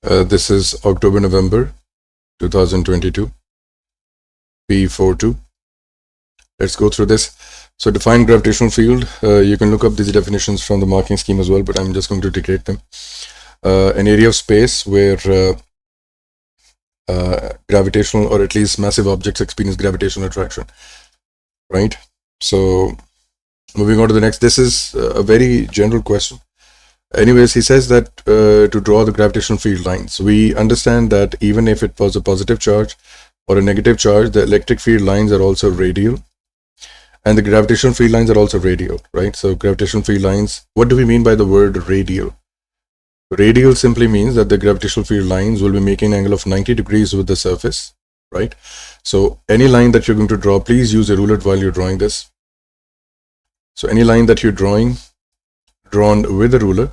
This is October, November 2022, P42. Let's go through this. So define gravitational field. You can look up these definitions from the marking scheme as well, but I'm just going to dictate them. An area of space where gravitational or at least massive objects experience gravitational attraction, right? So moving on to the next, this is a very general question. Anyways, he says that to draw the gravitational field lines, we understand that even if it was a positive charge or a negative charge, the electric field lines are also radial and the gravitational field lines are also radial, right? So gravitational field lines, what do we mean by the word radial? Radial simply means that the gravitational field lines will be making an angle of 90 degrees with the surface, right? So any line that you're going to draw, please use a ruler while you're drawing this. So any line that you're drawn with a ruler.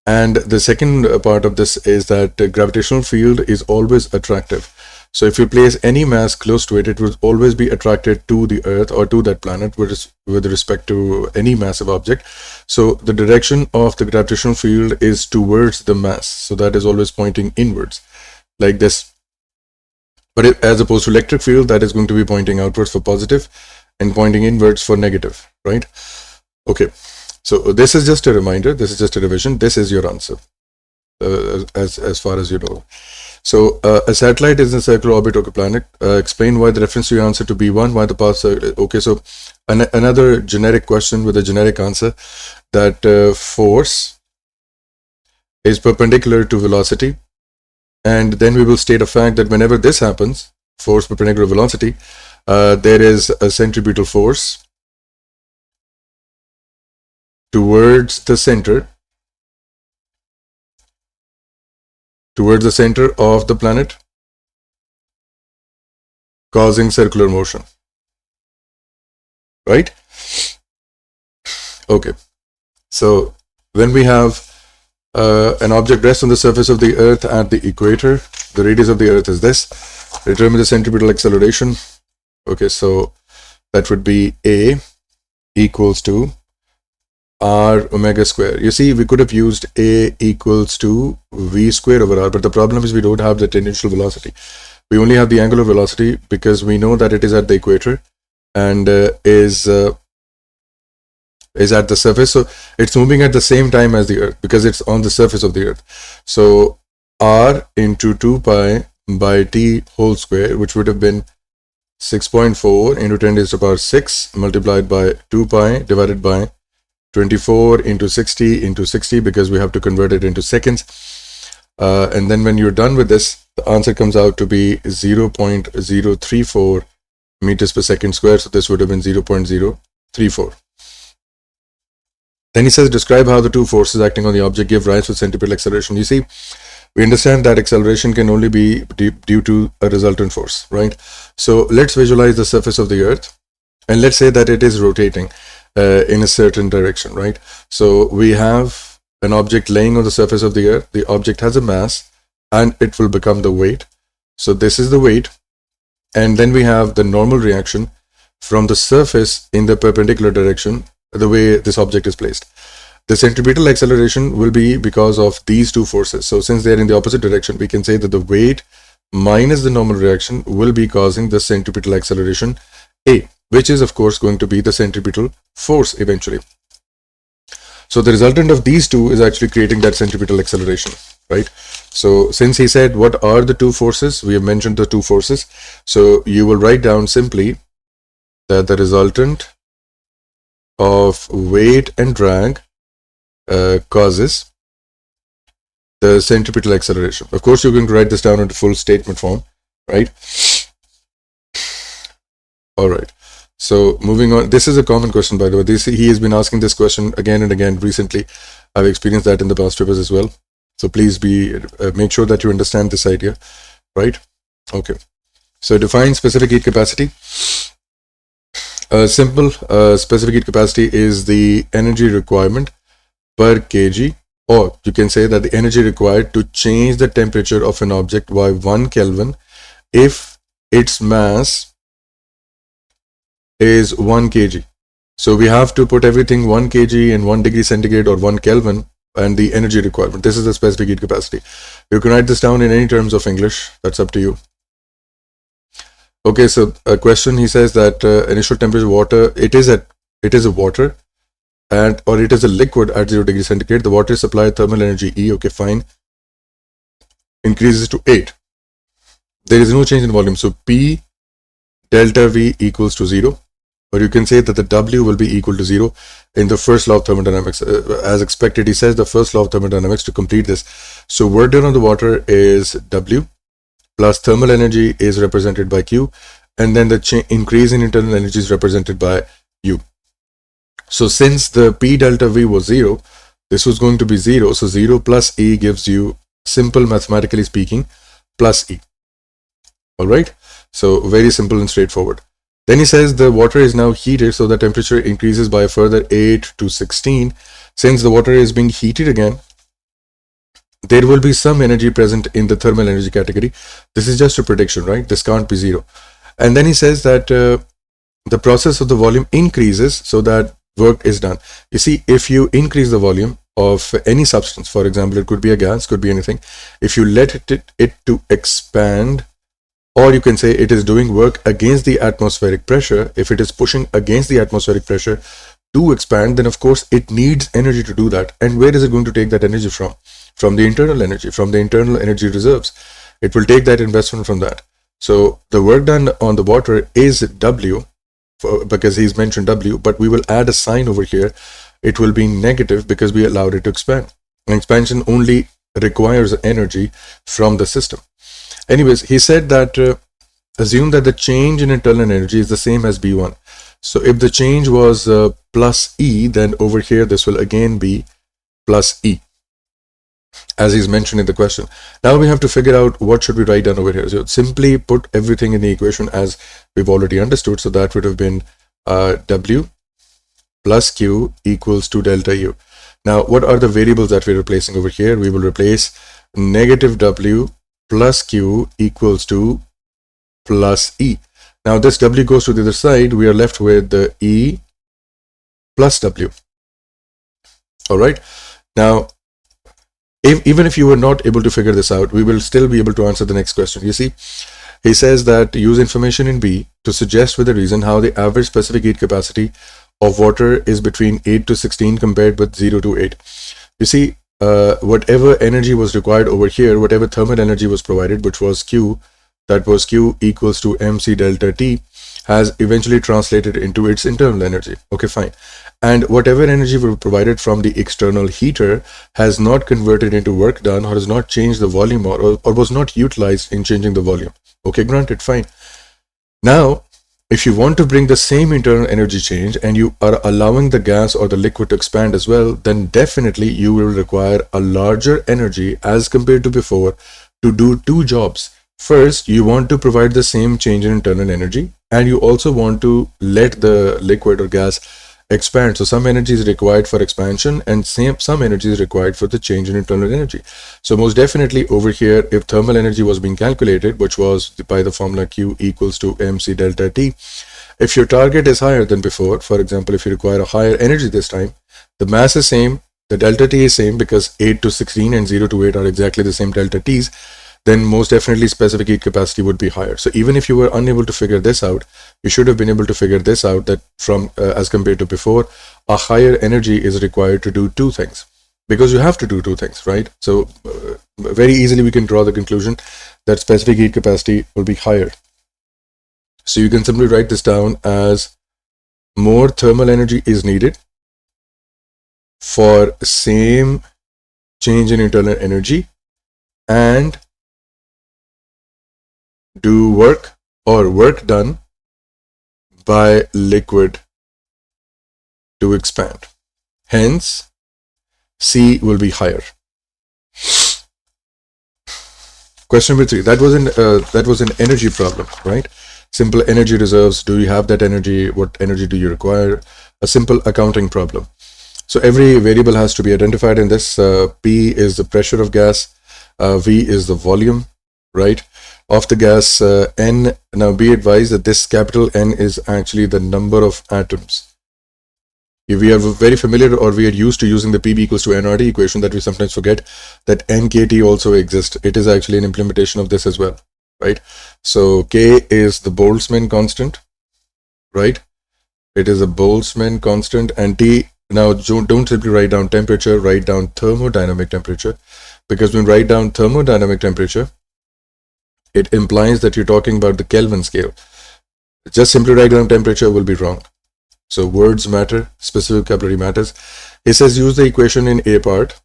And the second part of this is that the gravitational field is always attractive. So if you place any mass close to it, it will always be attracted to the Earth or to that planet with respect to any massive object. So the direction of the gravitational field is towards the mass. So that is always pointing inwards, like this. But as opposed to electric field, that is going to be pointing outwards for positive and pointing inwards for negative, right? Okay. So this is just a reminder, this is just a revision, this is your answer, as far as you know. So a satellite is in a circular orbit of a planet. Explain why the reference to your answer to B1, why the path. Okay, so another generic question with a generic answer, that force is perpendicular to velocity. And then we will state a fact that whenever this happens, force perpendicular to velocity, there is a centripetal force towards the center of the planet, causing circular motion, right? Okay, so when we have an object rests on the surface of the Earth at the equator, the radius of the Earth is this. Determine the centripetal acceleration. Okay, so that would be A equals to R omega square. You see, we could have used A equals to V square over R, but the problem is we don't have the tangential velocity. We only have the angular velocity because we know that it is at the equator and is at the surface. So it's moving at the same time as the Earth because it's on the surface of the Earth. So R into 2 pi by T whole square, which would have been 6.4 into 10 raised to the power 6 multiplied by 2 pi divided by 24 into 60 because we have to convert it into seconds. And then when you're done with this, the answer comes out to be 0.034 meters per second square. So this would have been 0.034. Then he says, describe how the two forces acting on the object give rise to centripetal acceleration. You see, we understand that acceleration can only be due to a resultant force, right? So let's visualize the surface of the Earth and let's say that it is rotating in a certain direction, right? So we have an object laying on the surface of the Earth. The object has a mass and it will become the weight. So this is the weight. And then we have the normal reaction from the surface in the perpendicular direction, the way this object is placed. The centripetal acceleration will be because of these two forces. So since they're in the opposite direction, we can say that the weight minus the normal reaction will be causing the centripetal acceleration A, which is of course going to be the centripetal force eventually. So the resultant of these two is actually creating that centripetal acceleration, right? So since he said what are the two forces, we have mentioned the two forces. So you will write down simply that the resultant of weight and drag causes the centripetal acceleration. Of course, you're going to write this down into full statement form, right? All right. So moving on, this is a common question, by the way. He has been asking this question again and again recently. I've experienced that in the past papers as well. So please make sure that you understand this idea, right? Okay. So define specific heat capacity. Simple specific heat capacity is the energy requirement per kg, or you can say that the energy required to change the temperature of an object by 1 Kelvin if its mass is 1 kg. So we have to put everything 1 kg and 1 degree centigrade or 1 Kelvin and the energy requirement. This is the specific heat capacity. You can write this down in any terms of English. That's up to you. Okay, so a question, he says that initial temperature water, it is a water, and or it is a liquid at 0 degrees centigrade. The water supplied thermal energy E, okay, fine, increases to 8. There is no change in volume. So P delta V equals to 0. Or you can say that the W will be equal to 0 in the first law of thermodynamics. As expected, he says the first law of thermodynamics to complete this. So work done on the water is W, plus thermal energy is represented by Q, and then the increase in internal energy is represented by U. So since the P delta V was 0, this was going to be 0. So 0 plus E gives you, simple mathematically speaking, plus E. All right. So very simple and straightforward. Then he says the water is now heated, so the temperature increases by a further 8 to 16. Since the water is being heated again, there will be some energy present in the thermal energy category. This is just a prediction, right? This can't be 0. And then he says that the process of the volume increases so that work is done. You see, if you increase the volume of any substance, for example, it could be a gas, could be anything. If you let it to expand, or you can say it is doing work against the atmospheric pressure. If it is pushing against the atmospheric pressure to expand, then of course it needs energy to do that. And where is it going to take that energy from? From the internal energy, from the internal energy reserves. It will take that investment from that. So the work done on the water is W, because he's mentioned W, but we will add a sign over here. It will be negative because we allowed it to expand. And expansion only requires energy from the system. Anyways, he said that assume that the change in internal energy is the same as B1. So if the change was plus E, then over here this will again be plus E, as is mentioned in the question. Now we have to figure out what should we write down over here. So simply put everything in the equation as we've already understood. So that would have been W plus Q equals to delta U. Now what are the variables that we're replacing over here? We will replace negative W plus Q equals to plus E. Now this W goes to the other side. We are left with the E plus W. All right. Now, even if you were not able to figure this out, we will still be able to answer the next question. You see, he says that use information in B to suggest with a reason how the average specific heat capacity of water is between 8 to 16 compared with 0 to 8. You see, whatever energy was required over here, whatever thermal energy was provided, which was Q, that was Q equals to MC delta T, has eventually translated into its internal energy. Okay, fine. And whatever energy was provided from the external heater has not converted into work done, or has not changed the volume, or was not utilized in changing the volume. Okay, granted, fine. Now, if you want to bring the same internal energy change and you are allowing the gas or the liquid to expand as well, then definitely you will require a larger energy as compared to before to do two jobs. First, you want to provide the same change in internal energy, and you also want to let the liquid or gas expand. So some energy is required for expansion and some energy is required for the change in internal energy. So most definitely over here, if thermal energy was being calculated, which was by the formula Q equals to MC delta T, if your target is higher than before, for example, if you require a higher energy this time, the mass is same, the delta T is same, because 8 to 16 and 0 to 8 are exactly the same delta T's, then most definitely specific heat capacity would be higher. So even if you were unable to figure this out, you should have been able to figure this out, that from as compared to before, a higher energy is required to do two things, because you have to do two things, right? So very easily we can draw the conclusion that specific heat capacity will be higher. So you can simply write this down as more thermal energy is needed for same change in internal energy, and do work or work done by liquid to expand. Hence, C will be higher. Question number 3. That was an energy problem, right? Simple energy reserves. Do you have that energy? What energy do you require? A simple accounting problem. So every variable has to be identified in this. P is the pressure of gas. V is the volume, right, of the gas. N, now be advised that this capital N is actually the number of atoms. If we are very familiar or we are used to using the PV equals to nRT equation, that we sometimes forget that nKT also exists. It is actually an implementation of this as well, right? So K is the Boltzmann constant, right? It is a Boltzmann constant, and T, now don't simply write down temperature, write down thermodynamic temperature, because when you write down thermodynamic temperature, it implies that you're talking about the Kelvin scale. Just simply write down temperature will be wrong. So words matter, specific vocabulary matters. It says use the equation in A part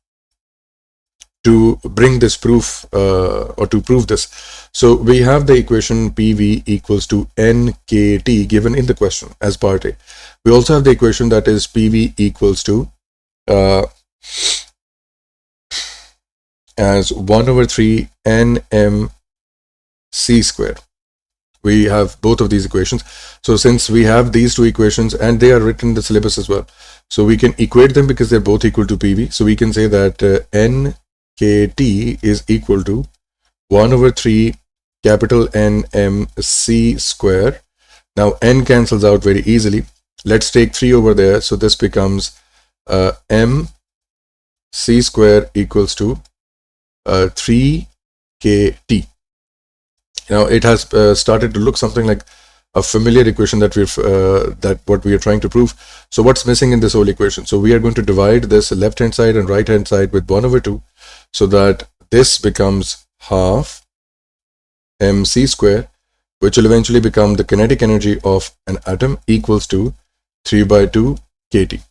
to bring this proof or to prove this. So we have the equation PV equals to nKT given in the question as part A. We also have the equation that is PV equals to as 1 over 3 nm c square. We have both of these equations. So since we have these two equations and they are written in the syllabus as well, so we can equate them because they're both equal to PV. So we can say that nKT is equal to 1 over 3 capital Nm c square. Now n cancels out very easily. Let's take 3 over there. So this becomes m c square equals to 3 kT. Now it has started to look something like a familiar equation that what we are trying to prove. So what's missing in this whole equation? So we are going to divide this left hand side and right hand side with 1 over 2, so that this becomes half mc square, which will eventually become the kinetic energy of an atom equals to 3 by 2 kT.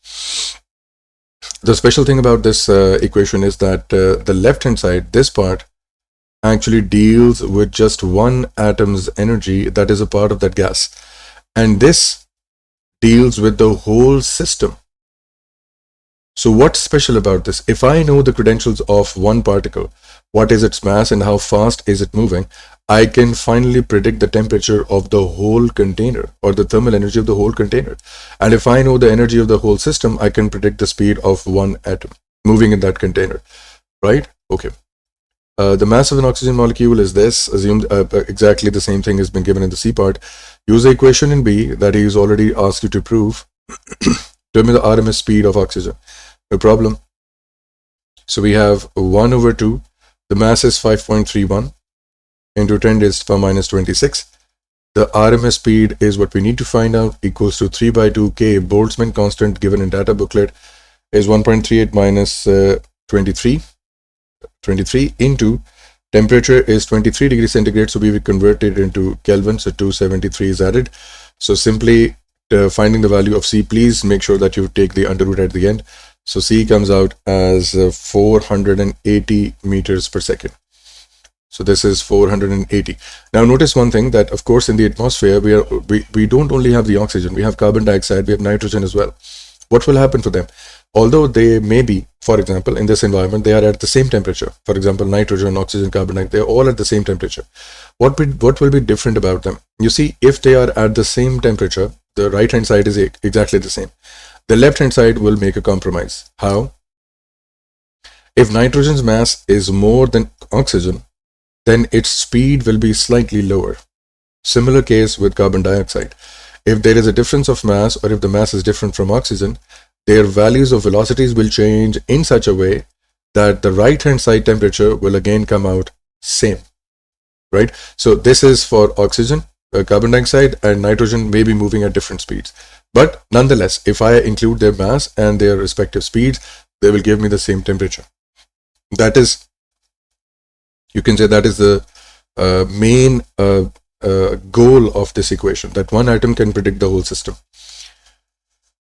The special thing about this equation is that the left hand side, this part, actually deals with just one atom's energy that is a part of that gas, and this deals with the whole system. So what's special about this? If I know the credentials of one particle, what is its mass and how fast is it moving, I can finally predict the temperature of the whole container or the thermal energy of the whole container. And if I know the energy of the whole system, I can predict the speed of one atom moving in that container, right? Okay. The mass of an oxygen molecule is this. Assumed exactly the same thing has been given in the C part. Use the equation in B that he's already asked you to prove. Determine the RMS speed of oxygen. No problem. So we have 1 over 2. The mass is 5.31 into 10 raised to the power minus 26. The RMS speed is what we need to find out, equals to 3 by 2 K. Boltzmann constant given in data booklet is 1.38 minus 23 into temperature is 23 degrees centigrade, so we will convert it into Kelvin, so 273 is added. So simply finding the value of C, please make sure that you take the under root at the end. So C comes out as 480 meters per second. So this is 480. Now notice one thing, that of course in the atmosphere we don't only have the oxygen, we have carbon dioxide, we have nitrogen as well. What will happen to them? Although they may be, for example, in this environment, they are at the same temperature. For example, nitrogen, oxygen, carbon dioxide, they're all at the same temperature. What will be different about them? You see, if they are at the same temperature, the right hand side is exactly the same. The left hand side will make a compromise. How? If nitrogen's mass is more than oxygen, then its speed will be slightly lower. Similar case with carbon dioxide. If there is a difference of mass, or if the mass is different from oxygen, their values of velocities will change in such a way that the right hand side temperature will again come out same, right? So this is for oxygen, carbon dioxide and nitrogen may be moving at different speeds, but nonetheless, if I include their mass and their respective speeds, they will give me the same temperature. That is, you can say that is the main goal of this equation, that one atom can predict the whole system.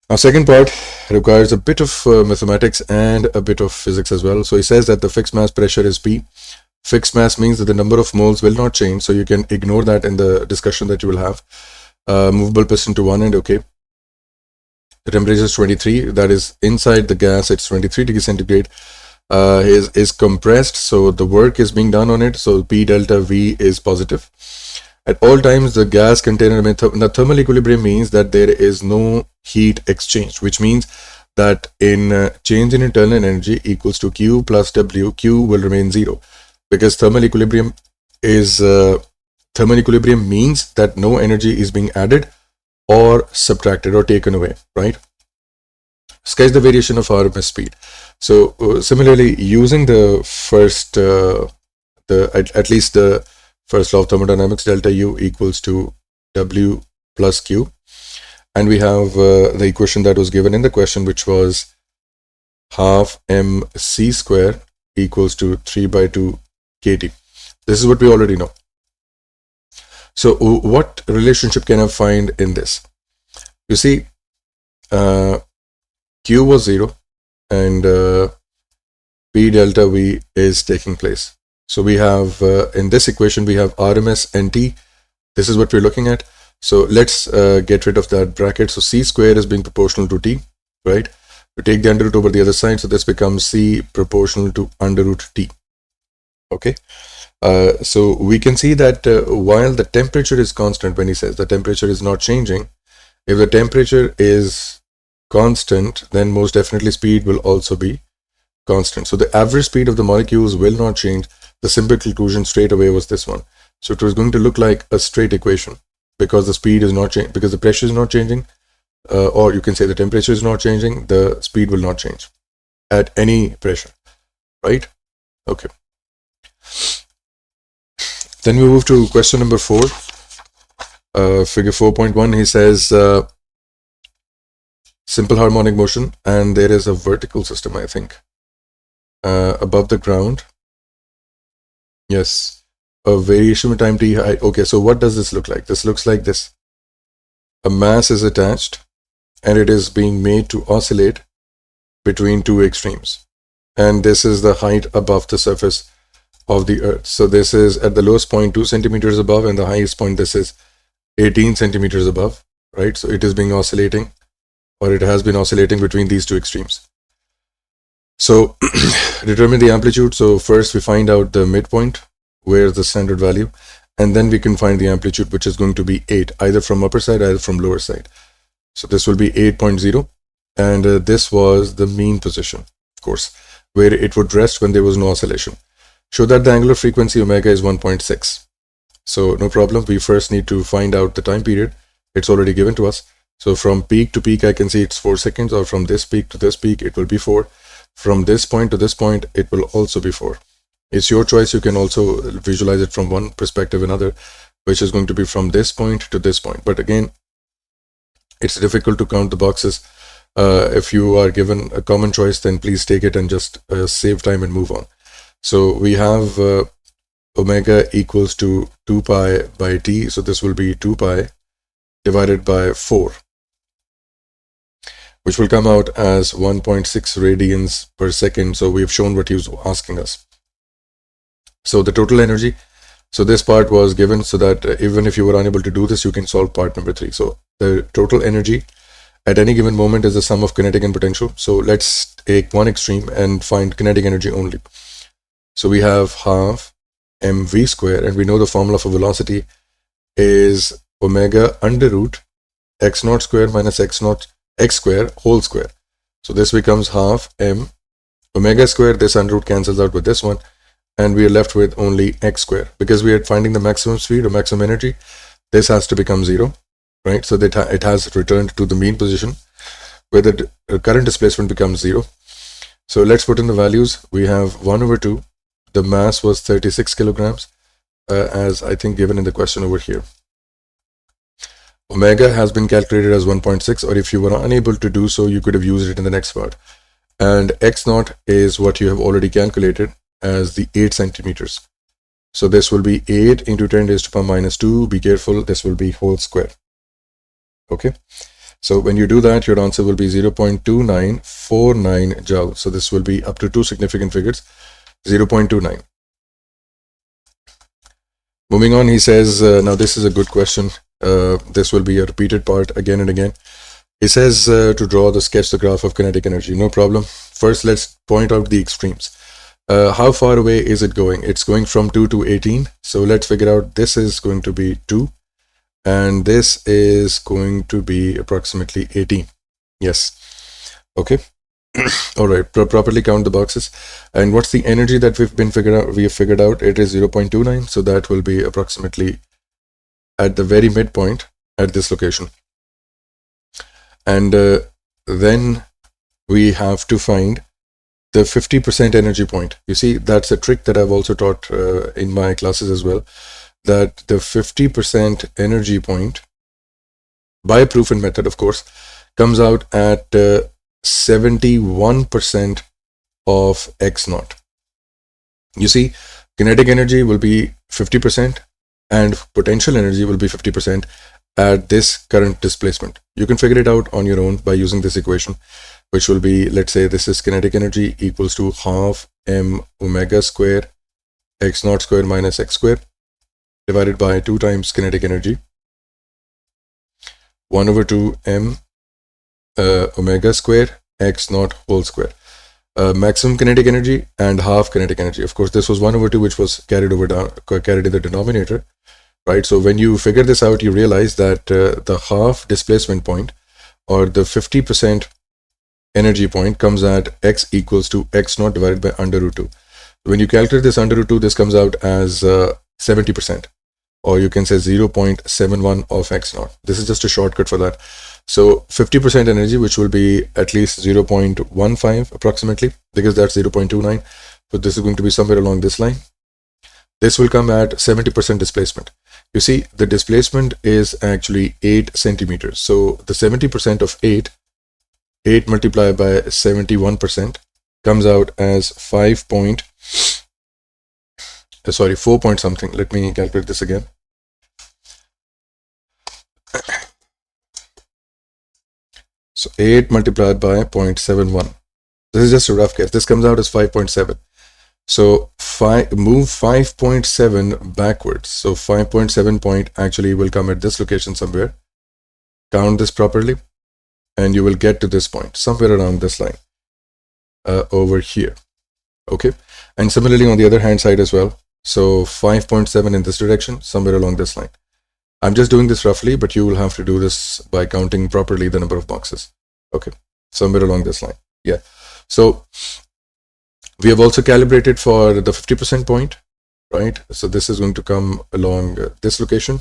Now, second part requires a bit of mathematics and a bit of physics as well. So he says that the fixed mass pressure is P. Fixed mass means that the number of moles will not change, so you can ignore that in the discussion that you will have. Movable piston to one end, okay. The temperature is 23, that is inside the gas, it's 23 degrees centigrade. Is compressed, so the work is being done on it, so P delta V is positive. At all times, the gas container thermal equilibrium means that there is no heat exchange, which means that in change in internal energy equals to Q plus W, Q will remain 0, because thermal equilibrium means that no energy is being added or subtracted or taken away, right? sketch the variation of RMS speed. So similarly, using the first, at least the first law of thermodynamics, delta U equals to W plus Q. And we have the equation that was given in the question, which was half mc square equals to 3 by 2 kT. This is what we already know. So what relationship can I find in this? You see, Q was 0 and P delta V is taking place. So we have, in this equation, we have RMS and T. This is what we're looking at. So let's get rid of that bracket. So C square is being proportional to T, right? We take the under root over the other side. So this becomes C proportional to under root T. Okay. So we can see that while the temperature is constant, when he says the temperature is not changing, if the temperature is constant, then most definitely speed will also be constant. So the average speed of the molecules will not change. The simple conclusion straight away was this one. So it was going to look like a straight equation because the speed is not changing, because the pressure is not changing, or you can say the temperature is not changing, the speed will not change at any pressure, right? Okay. Then we move to question number 4, figure 4.1. He says simple harmonic motion, and there is a vertical system, I think, above the ground. Yes, a variation with time t height. Okay, so what does this look like? This looks like this. A mass is attached and it is being made to oscillate between two extremes. And this is the height above the surface of the earth. So this is at the lowest point 2 centimeters above, and the highest point, this is 18 centimeters above, right? So it is being oscillating, or it has been oscillating between these two extremes. So determine the amplitude. So first we find out the midpoint, where the standard value, and then we can find the amplitude, which is going to be 8, either from upper side, either from lower side. So this will be 8.0, and this was the mean position, of course, where it would rest when there was no oscillation. Show that the angular frequency omega is 1.6. So no problem. We first need to find out the time period. It's already given to us. So from peak to peak, I can see it's 4 seconds, or from this peak to this peak, it will be 4. From this point to this point, it will also be 4. It's your choice. You can also visualize it from one perspective another, which is going to be from this point to this point. But again, it's difficult to count the boxes. If you are given a common choice, then please take it and just save time and move on. So we have omega equals to 2 pi by t. So this will be 2 pi divided by 4, which will come out as 1.6 radians per second. So we've shown what he was asking us. So the total energy, so this part was given so that even if you were unable to do this, you can solve part number 3. So the total energy at any given moment is the sum of kinetic and potential. So let's take one extreme and find kinetic energy only. So we have half mv square, and we know the formula for velocity is omega under root x naught square minus x naught x square whole square. So this becomes half m omega square. This under root cancels out with this one, and we are left with only x square. Because we are finding the maximum speed or maximum energy, this has to become 0, right? So that it has returned to the mean position where the current displacement becomes 0. So let's put in the values. We have 1 over 2. The mass was 36 kilograms, as I think given in the question over here. Omega has been calculated as 1.6, or if you were unable to do so, you could have used it in the next part. And x naught is what you have already calculated as the 8 centimeters. So this will be 8 into 10 raised to power minus 2. Be careful, this will be whole square. Okay. So when you do that, your answer will be 0.2949 joule. So this will be up to 2 significant figures, 0.29. Moving on, he says, now this is a good question. This will be a repeated part again and again. He says to draw the sketch the graph of kinetic energy. No problem. First, let's point out the extremes. How far away is it going? It's going from 2 to 18. So let's figure out this is going to be 2. And this is going to be approximately 18. Yes. Okay. All right. Properly count the boxes. And what's the energy that we have figured out? It is 0.29. So that will be approximately at the very midpoint at this location. And then we have to find the 50% energy point. You see, that's a trick that I've also taught in my classes as well, that the 50% energy point, by a proven method, of course, comes out at 71% of X naught. You see, kinetic energy will be 50% and potential energy will be 50% at this current displacement. You can figure it out on your own by using this equation, which will be, let's say this is kinetic energy equals to half m omega square x naught square minus x square divided by 2 times kinetic energy 1 over 2 m omega square x naught whole square. Maximum kinetic energy and half kinetic energy. Of course, this was 1 over 2, which was carried in the denominator, right? So when you figure this out, you realize that the half displacement point, or the 50% energy point, comes at x equals to x naught divided by under root 2. When you calculate this under root 2, this comes out as 70%, or you can say 0.71 of x naught. This is just a shortcut for that. So 50% energy, which will be at least 0.15 approximately, because that's 0.29. So this is going to be somewhere along this line. This will come at 70% displacement. You see, the displacement is actually 8 centimeters. So the 70% of 8 multiplied by 71% comes out as 4 point something. Let me calculate this again. So 8 multiplied by 0.71. This is just a rough guess. This comes out as 5.7. So move 5.7 backwards. So 5.7 point actually will come at this location somewhere. Count this properly, and you will get to this point, somewhere around this line, over here. Okay. And similarly on the other hand side as well. So 5.7 in this direction, somewhere along this line. I'm just doing this roughly, but you will have to do this by counting properly the number of boxes. Okay, somewhere along this line. Yeah. So we have also calibrated for the 50% point, right? So this is going to come along this location,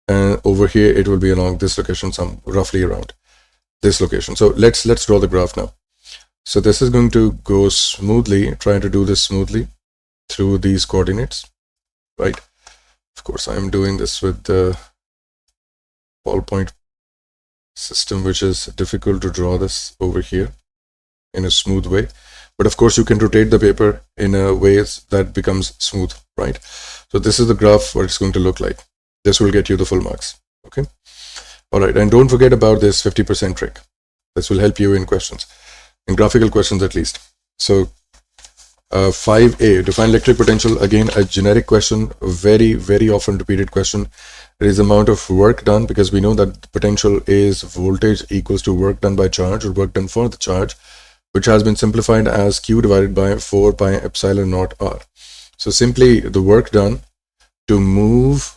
and over here it will be along this location, some roughly around this location. So let's draw the graph now. So this is going to go smoothly, trying to do this smoothly through these coordinates, right? Of course, I'm doing this with the ballpoint system, which is difficult to draw this over here in a smooth way. But of course, you can rotate the paper in a way that becomes smooth, right? So this is the graph, what it's going to look like. This will get you the full marks, okay? All right, and don't forget about this 50% trick. This will help you in questions, in graphical questions at least. So 5a, define electric potential. Again, a generic question, very, very often repeated question. It is the amount of work done, because we know that potential is voltage equals to work done by charge, or work done for the charge, which has been simplified as Q divided by 4 pi epsilon naught R. So simply the work done to move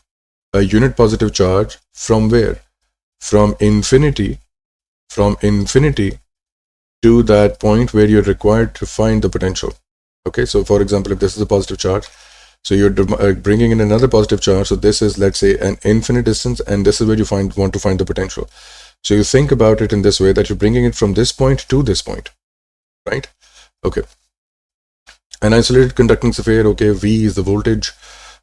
a unit positive charge from where? From infinity to that point where you're required to find the potential. Okay, so for example, if this is a positive charge, so you're bringing in another positive charge. So this is, let's say, an infinite distance, and this is where you want to find the potential. So you think about it in this way, that you're bringing it from this point to this point, right? Okay. An isolated conducting sphere, okay, V is the voltage,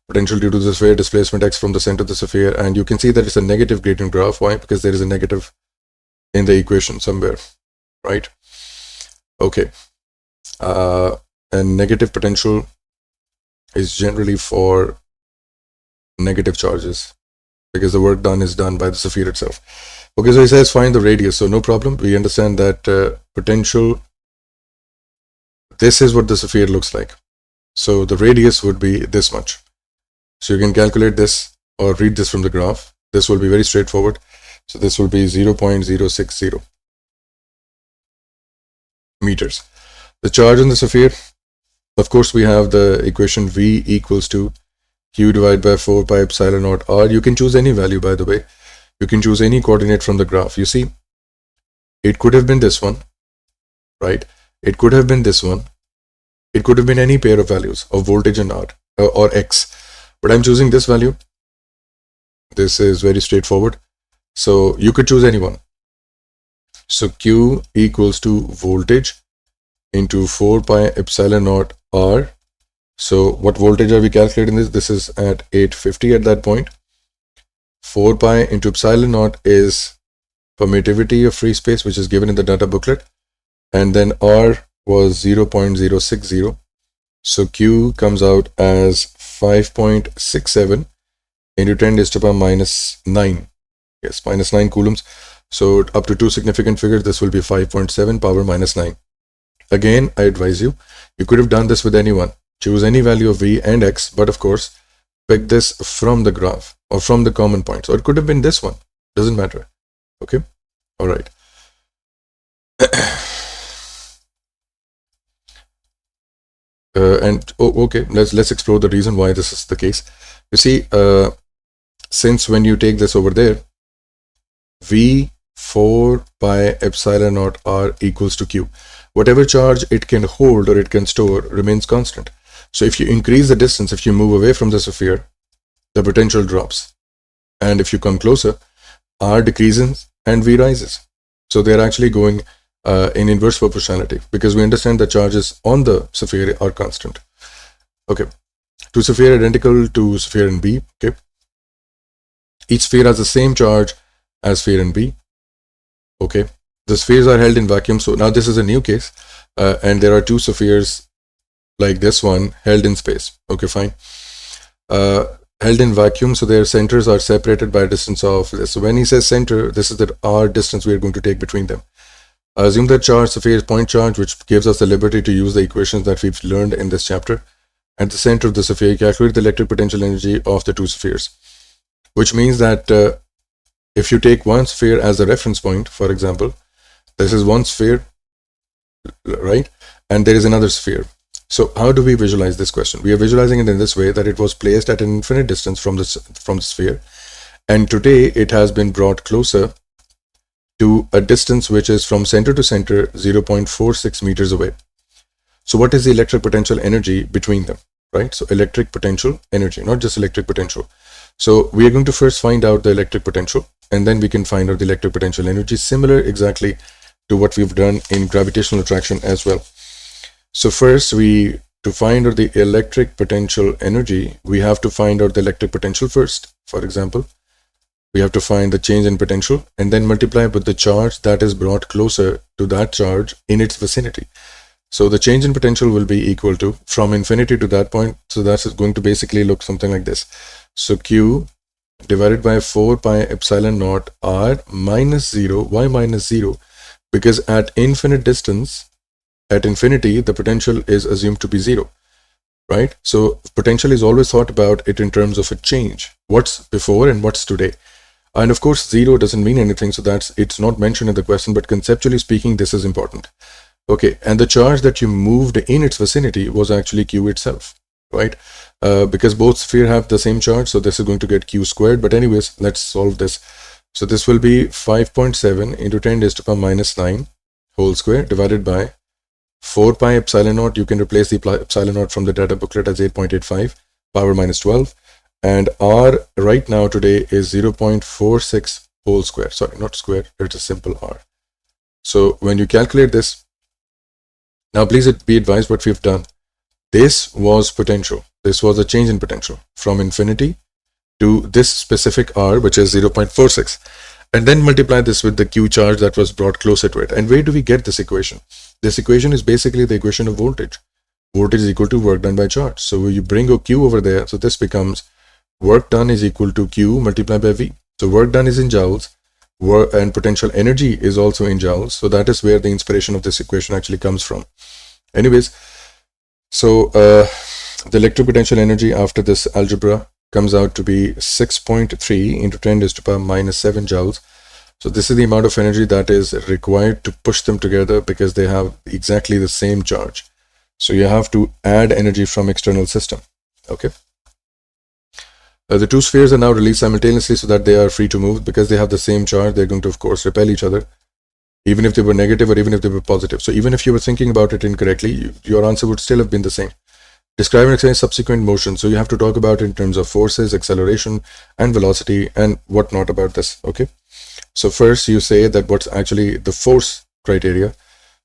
potential due to the sphere, displacement x from the center of the sphere, and you can see that it's a negative gradient graph. Why? Because there is a negative in the equation somewhere, right? Okay. And negative potential is generally for negative charges, because the work done is done by the sphere itself. Okay, so he says find the radius. So no problem. We understand that potential, this is what the sphere looks like. So the radius would be this much. So you can calculate this or read this from the graph. This will be very straightforward. So this will be 0.060 meters. The charge on the sphere, of course, we have the equation V equals to Q divided by 4 pi epsilon naught R. You can choose any value, by the way. You can choose any coordinate from the graph. You see, it could have been this one, right? It could have been this one. It could have been any pair of values of voltage and R or X. But I'm choosing this value. This is very straightforward. So you could choose any one. So Q equals to voltage into 4 pi epsilon naught R. So what voltage are we calculating this? This is at 850 at that point. 4 pi into epsilon naught is permittivity of free space, which is given in the data booklet. And then R was 0.060. So Q comes out as 5.67 into 10 raised to the power minus 9. Yes, minus 9 coulombs. So up to two significant figures, this will be 5.7 power minus 9. Again, I advise you, you could have done this with anyone. Choose any value of V and X, but of course, pick this from the graph or from the common points. Or it could have been this one. Doesn't matter. Okay. All right. Okay, let's explore the reason why this is the case. You see, since when you take this over there, V 4 pi epsilon naught R equals to Q. Whatever charge it can hold or it can store remains constant. So if you increase the distance, if you move away from the sphere, the potential drops. And if you come closer, R decreases and V rises. So they're actually going in inverse proportionality, because we understand the charges on the sphere are constant. Okay, two sphere identical to sphere in B. Okay, each sphere has the same charge as sphere in B. Okay, the spheres are held in vacuum. So now this is a new case, and there are two spheres like this one held in space. Okay, fine. Held in vacuum, so their centers are separated by a distance of this. So when he says center, this is the R distance we are going to take between them. Assume that charge sphere is point charge, which gives us the liberty to use the equations that we've learned in this chapter. At the center of the sphere, calculate the electric potential energy of the two spheres, which means that if you take one sphere as a reference point, for example, this is one sphere, right? And there is another sphere. So how do we visualize this question? We are visualizing it in this way, that it was placed at an infinite distance from the sphere, and today it has been brought closer to a distance which is from center to center 0.46 meters away. So what is the electric potential energy between them, right? So electric potential energy, not just electric potential. So we are going to first find out the electric potential, and then we can find out the electric potential energy, similar exactly to what we've done in gravitational attraction as well. So first, to find out the electric potential energy, we have to find out the electric potential first. For example, we have to find the change in potential and then multiply with the charge that is brought closer to that charge in its vicinity. So the change in potential will be equal to, from infinity to that point, so that's going to basically look something like this. So Q divided by 4 pi epsilon naught R minus 0. Why minus 0? Because at infinite distance, at infinity, the potential is assumed to be 0, right? So potential is always thought about it in terms of a change. What's before and what's today? And of course, 0 doesn't mean anything, so it's not mentioned in the question, but conceptually speaking, this is important. Okay, and the charge that you moved in its vicinity was actually Q itself, right? Because both spheres have the same charge, so this is going to get Q squared. But anyways, let's solve this. So this will be 5.7 into 10 raised to the power minus 9 whole square divided by 4 pi epsilon naught. You can replace the epsilon naught from the data booklet as 8.85 power minus 12. And R right now today is 0.46 whole square. Sorry, not square, it's a simple R. So when you calculate this, now please be advised what we've done. This was potential. This was a change in potential from infinity to this specific R, which is 0.46. And then multiply this with the Q charge that was brought closer to it. And where do we get this equation? This equation is basically the equation of voltage. Voltage is equal to work done by charge. So you bring a Q over there. So this becomes work done is equal to Q multiplied by V. So work done is in joules, and potential energy is also in joules. So that is where the inspiration of this equation actually comes from. Anyways, so the electric potential energy after this algebra comes out to be 6.3 into 10 raised to the power minus 7 joules. So this is the amount of energy that is required to push them together because they have exactly the same charge. So you have to add energy from external system. Okay. The two spheres are now released simultaneously so that they are free to move. Because they have the same charge, they're going to, of course, repel each other, even if they were negative or even if they were positive. So even if you were thinking about it incorrectly, your answer would still have been the same. Describe and explain subsequent motion. So you have to talk about it in terms of forces, acceleration, and velocity, and whatnot about this. Okay. So first you say that what's actually the force criteria.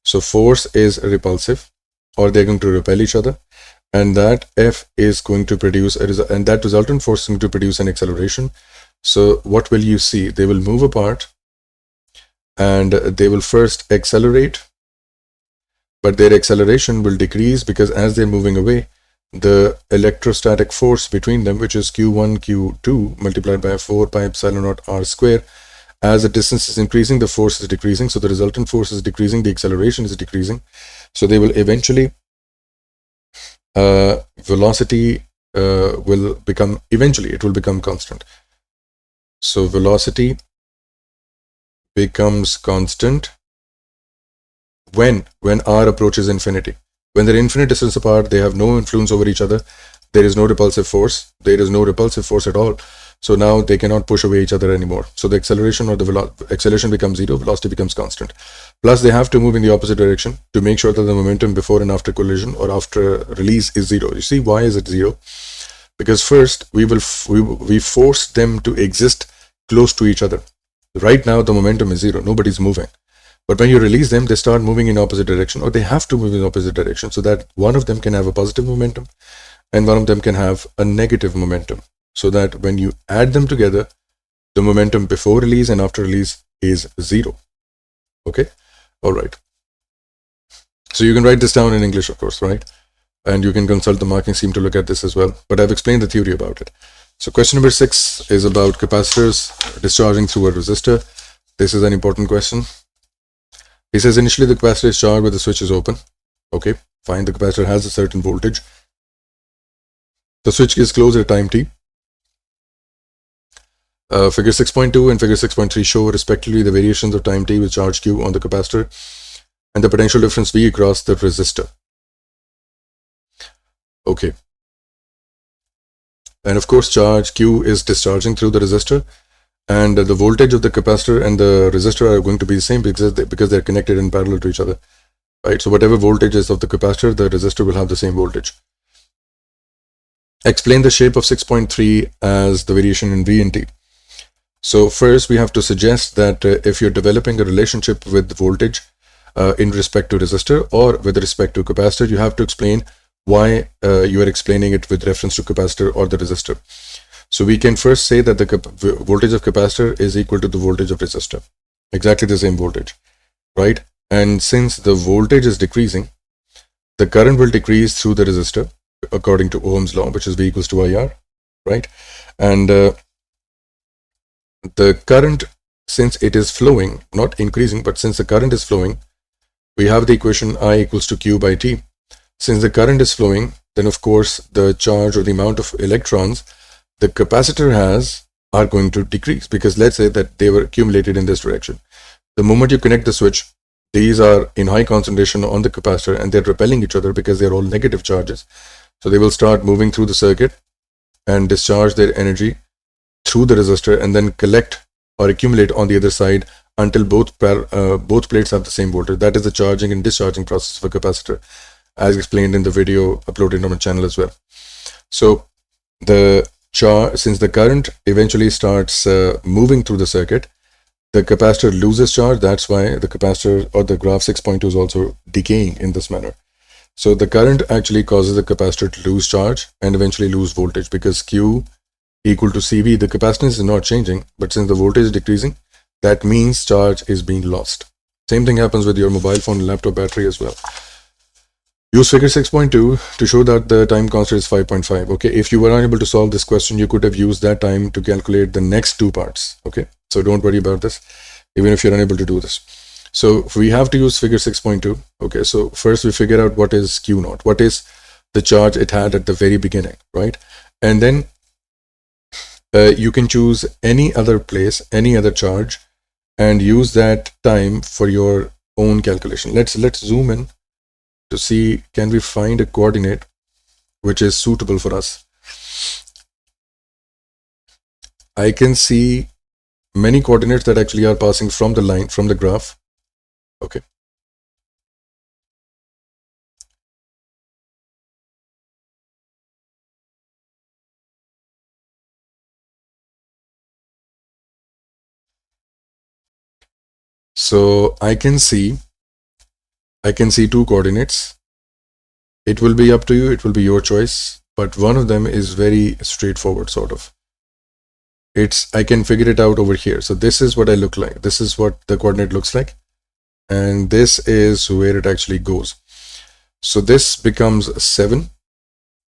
So force is repulsive, or they're going to repel each other, and that F is going to produce a result, and that resultant force is going to produce an acceleration. So what will you see? They will move apart, and they will first accelerate, but their acceleration will decrease because as they're moving away, the electrostatic force between them, which is Q1, Q2 multiplied by 4 pi epsilon naught r square, as the distance is increasing, the force is decreasing. So the resultant force is decreasing, the acceleration is decreasing. So they will eventually, velocity will become, eventually it will become constant. So velocity becomes constant when r approaches infinity. When they're infinite distance apart, they have no influence over each other. There is no repulsive force. There is no repulsive force at all. So now they cannot push away each other anymore. So the acceleration or the acceleration becomes zero, velocity becomes constant. Plus they have to move in the opposite direction to make sure that the momentum before and after collision or after release is zero. You see, why is it zero? Because first we force them to exist close to each other. Right now the momentum is zero, nobody's moving. But when you release them, they start moving in opposite direction, or they have to move in opposite direction, so that one of them can have a positive momentum and one of them can have a negative momentum. So that when you add them together, the momentum before release and after release is zero. Okay? All right. So you can write this down in English, of course, right? And you can consult the marking scheme to look at this as well. But I've explained the theory about it. So question number 6 is about capacitors discharging through a resistor. This is an important question. He says initially the capacitor is charged when the switch is open. Okay, fine. The capacitor has a certain voltage. The switch is closed at time t. Figure 6.2 and figure 6.3 show respectively the variations of time t with charge q on the capacitor and the potential difference V across the resistor. Okay. And of course, charge q is discharging through the resistor, and the voltage of the capacitor and the resistor are going to be the same because they're connected in parallel to each other. Right? So whatever voltage is of the capacitor, the resistor will have the same voltage. Explain the shape of 6.3 as the variation in V and T. So first we have to suggest that if you're developing a relationship with voltage in respect to resistor or with respect to capacitor, you have to explain why you are explaining it with reference to capacitor or the resistor. So we can first say that the voltage of capacitor is equal to the voltage of resistor, exactly the same voltage, right? And since the voltage is decreasing, the current will decrease through the resistor according to Ohm's law, which is V equals to IR, right? And the current, since it is flowing, not increasing, but since the current is flowing, we have the equation I equals to Q by T. Since the current is flowing, then of course the charge or the amount of electrons the capacitor has are going to decrease, because let's say that they were accumulated in this direction. The moment you connect the switch, these are in high concentration on the capacitor and they're repelling each other because they're all negative charges. So they will start moving through the circuit and discharge their energy through the resistor and then collect or accumulate on the other side until both plates have the same voltage. That is the charging and discharging process of a capacitor, as explained in the video uploaded on my channel as well. So the since the current eventually starts moving through the circuit, the capacitor loses charge. That's why the capacitor, or the graph 6.2, is also decaying in this manner. So the current actually causes the capacitor to lose charge and eventually lose voltage, because Q equal to CV, the capacitance is not changing, but since the voltage is decreasing, that means charge is being lost. Same thing happens with your mobile phone and laptop battery as well. Use figure 6.2 to show that the time constant is 5.5. Okay, if you were unable to solve this question, you could have used that time to calculate the next two parts. Okay, so don't worry about this, even if you're unable to do this. So we have to use figure 6.2. Okay, so first we figure out what is Q naught, what is the charge it had at the very beginning, right? And then you can choose any other place, any other charge, and use that time for your own calculation. Let's zoom in to see, can we find a coordinate which is suitable for us. I can see many coordinates that actually are passing from the line, from the graph. Okay. So I can see two coordinates. It will be up to you, it will be your choice, but one of them is very straightforward, sort of. I can figure it out over here. So this is what I look like. This is what the coordinate looks like. And this is where it actually goes. So this becomes 7,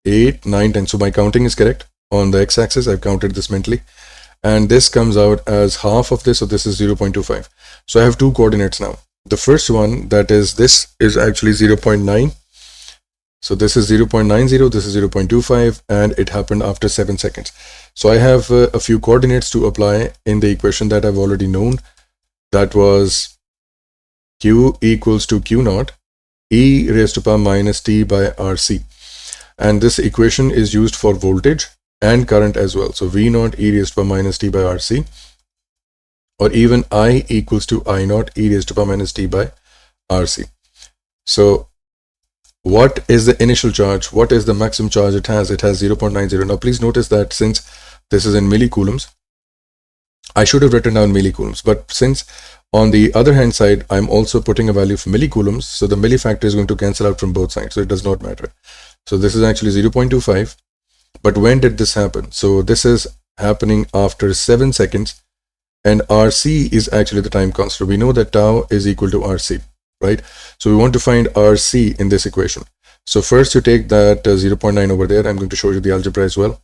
8, 9, 10. So my counting is correct. On the x-axis, I've counted this mentally. And this comes out as half of this. So this is 0.25. So I have two coordinates now. The first one, that is, this is actually 0.9. So this is 0.90, this is 0.25, and it happened after 7 seconds. So I have a few coordinates to apply in the equation that I've already known. That was Q equals to Q naught e raised to power minus t by RC. And this equation is used for voltage and current as well. So V naught e raised to power minus t by RC, or even I equals to I naught e raised to power minus t by RC. So what is the initial charge? What is the maximum charge it has? It has 0.90. Now please notice that since this is in millicoulombs, I should have written down millicoulombs, but since on the other hand side, I'm also putting a value for millicoulombs, so the milli factor is going to cancel out from both sides, so it does not matter. So this is actually 0.25, but when did this happen? So this is happening after 7 seconds, and RC is actually the time constant. We know that tau is equal to RC. Right? So we want to find RC in this equation. So first you take that 0.9 over there. I'm going to show you the algebra as well.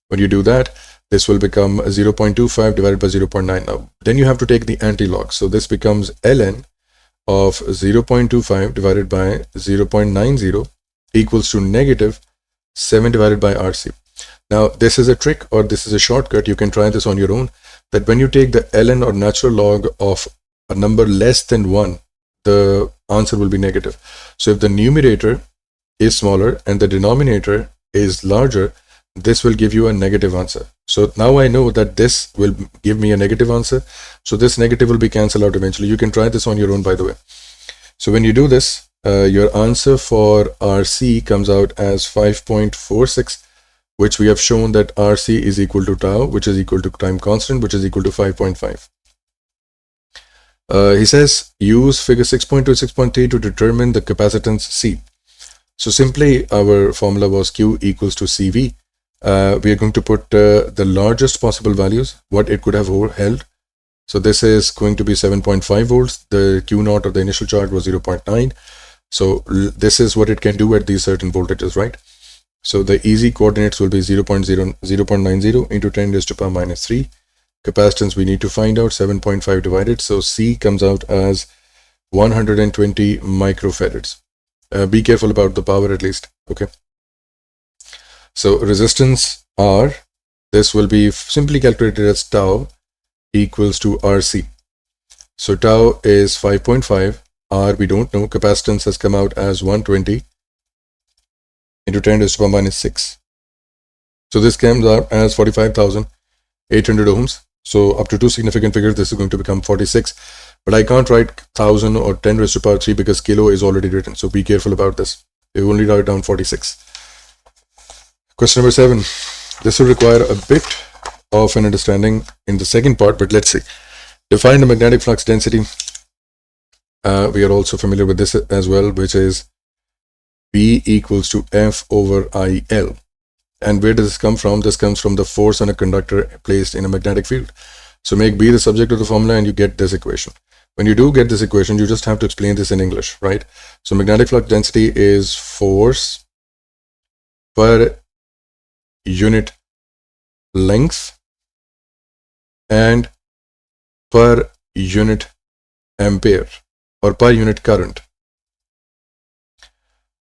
When you do that, this will become 0.25 divided by 0.9 now. Then you have to take the anti-log. So this becomes ln of 0.25 divided by 0.90 equals to negative 7 divided by RC. Now this is a trick, or this is a shortcut. You can try this on your own, that when you take the ln or natural log of a number less than 1, the answer will be negative. So if the numerator is smaller and the denominator is larger, this will give you a negative answer. So now I know that this will give me a negative answer. So this negative will be cancelled out eventually. You can try this on your own, by the way. So when you do this, your answer for RC comes out as 5.46, which we have shown that RC is equal to tau, which is equal to time constant, which is equal to 5.5. He says use figure 6.2 6.3 to determine the capacitance C. So simply our formula was Q equals to CV. We are going to put the largest possible values, what it could have held. So this is going to be 7.5 volts. The Q naught, or the initial charge, was 0.9. So this is what it can do at these certain voltages, right? So the easy coordinates will be 0.90 into 10 raised to power minus 3. Capacitance we need to find out, 7.5 divided. So C comes out as 120 microfarads. Be careful about the power at least. Okay. So resistance R, this will be simply calculated as tau equals to RC. So tau is 5.5. R we don't know. Capacitance has come out as 120 into 10 raised to power minus 6. So this comes out as 45,800 ohms. So up to two significant figures, this is going to become 46. But I can't write 1000 or 10 raised to power 3 because kilo is already written. So be careful about this. You only write down 46. Question number 7. This will require a bit of an understanding in the second part, but let's see. Define the magnetic flux density. We are also familiar with this as well, which is B equals to F over IL. And where does this come from? This comes from the force on a conductor placed in a magnetic field. So make B the subject of the formula and you get this equation. When you do get this equation, you just have to explain this in English, right? So magnetic flux density is force per unit length and per unit ampere, or per unit current,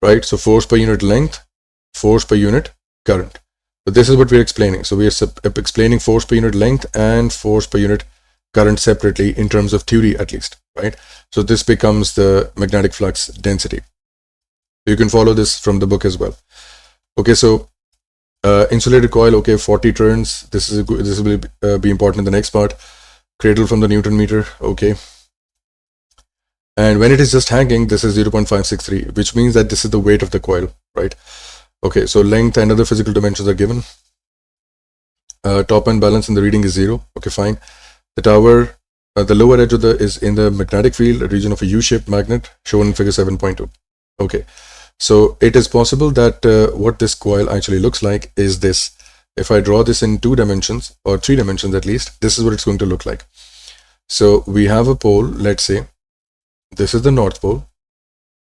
right? So force per unit length, force per unit current. So this is what we're explaining. So we are explaining force per unit length and force per unit current separately in terms of theory at least, right? So this becomes the magnetic flux density. You can follow this from the book as well. Okay, so insulated coil, okay, 40 turns. This will be important in the next part. Cradle from the Newton meter, okay. And when it is just hanging, this is 0.563, which means that this is the weight of the coil, right? Okay, so length and other physical dimensions are given. Top end balance in the reading is 0. Okay, fine. The tower the lower edge of the is in the magnetic field region of a U-shaped magnet shown in figure 7.2. Okay, so it is possible that what this coil actually looks like is this. If I draw this in 2 dimensions or 3 dimensions at least, this is what it's going to look like. So we have a pole, let's say this is the North Pole,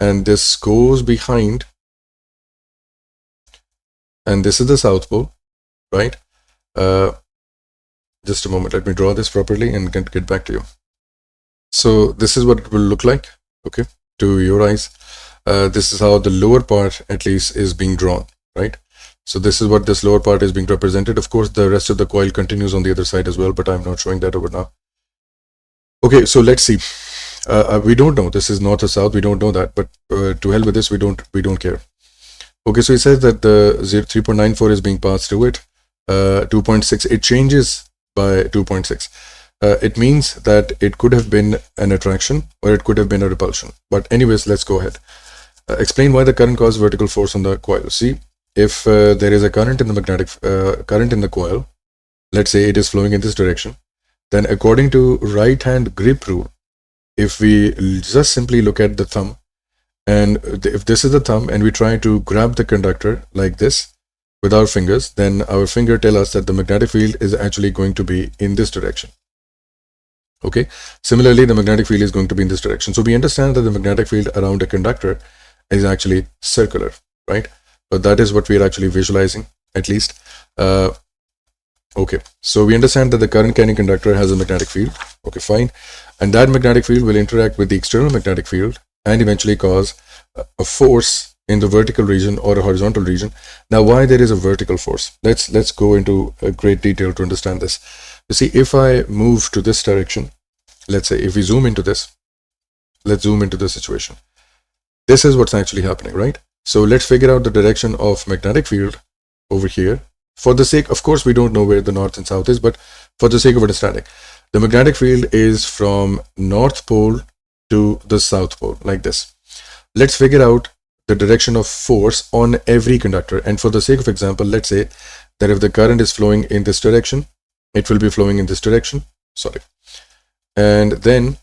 and this goes behind, and this is the South Pole, right? Just a moment, let me draw this properly and get back to you. So this is what it will look like, okay, to your eyes. This is how the lower part at least is being drawn, right? So this is what this lower part is being represented. Of course, the rest of the coil continues on the other side as well, but I'm not showing that over now. Okay, so let's see. We don't know. This is north or south. We don't know that, but to hell with this, we don't care. Okay, so he says that the 3.94 is being passed through it. 2.6, it changes by 2.6. It means that it could have been an attraction or it could have been a repulsion. But anyways, let's go ahead. Explain why the current causes vertical force on the coil. See, if there is a current in the magnetic current in the coil, let's say it is flowing in this direction, then according to right hand grip rule, if we just simply look at the thumb, and if this is the thumb and we try to grab the conductor like this with our fingers, then our finger tell us that the magnetic field is actually going to be in this direction. Okay, similarly the magnetic field is going to be in this direction. So we understand that the magnetic field around a conductor is actually circular, right? But that is what we are actually visualizing, at least. Okay, so we understand that the current carrying conductor has a magnetic field. Okay, fine. And that magnetic field will interact with the external magnetic field and eventually cause a force in the vertical region or a horizontal region. Now, why there is a vertical force? Let's go into great detail to understand this. You see, if I move to this direction, let's say if we zoom into this, let's zoom into the situation. This is what's actually happening, right? So let's figure out the direction of magnetic field over here. For the sake, of course, we don't know where the north and south is, but for the sake of understanding, the magnetic field is from North Pole to the South Pole, like this. Let's figure out the direction of force on every conductor. And for the sake of example, let's say that if the current is flowing in this direction, it will be flowing in this direction, sorry. And then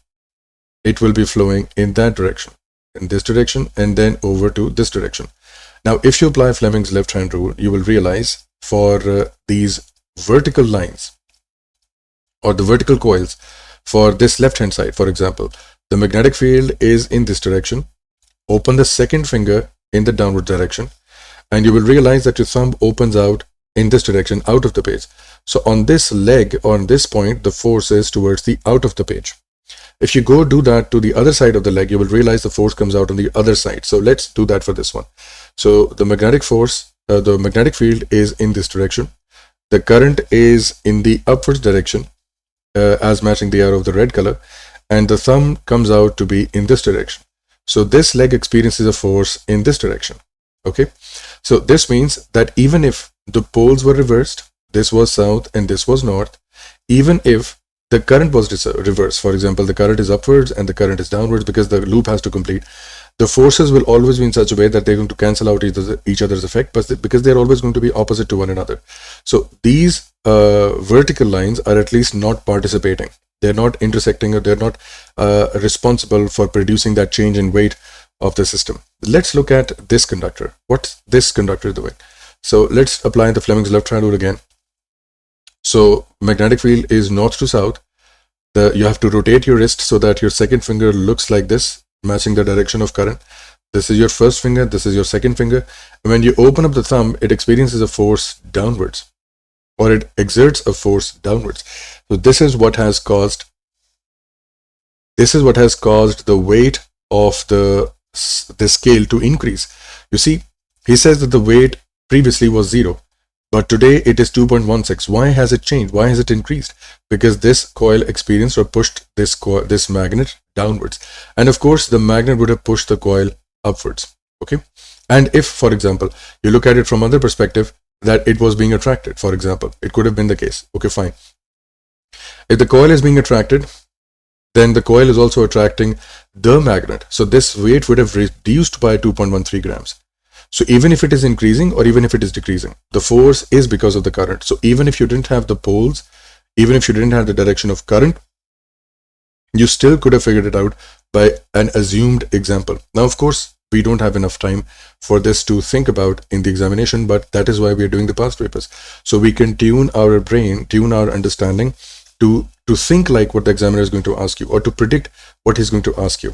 it will be flowing in that direction, in this direction, and then over to this direction. Now, if you apply Fleming's left-hand rule, you will realize for these vertical lines or the vertical coils for this left-hand side, for example, the magnetic field is in this direction. Open the second finger in the downward direction, and you will realize that your thumb opens out in this direction, out of the page. So on this leg, on this point, the force is towards the out of the page. If you go do that to the other side of the leg, you will realize the force comes out on the other side. So let's do that for this one. So the magnetic force, the magnetic field is in this direction. The current is in the upwards direction, as matching the arrow of the red color, and the thumb comes out to be in this direction. So this leg experiences a force in this direction. Okay, so this means that even if the poles were reversed, this was south and this was north, even if the current was reversed, for example, the current is upwards and the current is downwards because the loop has to complete, the forces will always be in such a way that they're going to cancel out each other's effect, but because they're always going to be opposite to one another. So these vertical lines are at least not participating. They're not intersecting, or they're not responsible for producing that change in weight of the system. Let's look at this conductor. What's this conductor doing? So let's apply the Fleming's left-hand rule again. So magnetic field is north to south. You have to rotate your wrist so that your second finger looks like this, matching the direction of current. This is your first finger, this is your second finger. And when you open up the thumb, it experiences a force downwards, or it exerts a force downwards. So this is what has caused the weight of the scale to increase. You see, he says that the weight previously was 0, but today it is 2.16. Why has it changed? Why has it increased? Because this coil experienced or pushed this magnet downwards, and of course the magnet would have pushed the coil upwards. Okay, and if, for example, you look at it from other perspective, that it was being attracted, for example, it could have been the case. Okay, fine. If the coil is being attracted, then the coil is also attracting the magnet. So this weight would have reduced by 2.13 grams. So even if it is increasing or even if it is decreasing, the force is because of the current. So even if you didn't have the poles, even if you didn't have the direction of current, you still could have figured it out by an assumed example. Now, of course, we don't have enough time for this to think about in the examination, but that is why we are doing the past papers. So we can tune our brain, tune our understanding to think like what the examiner is going to ask you, or to predict what he's going to ask you.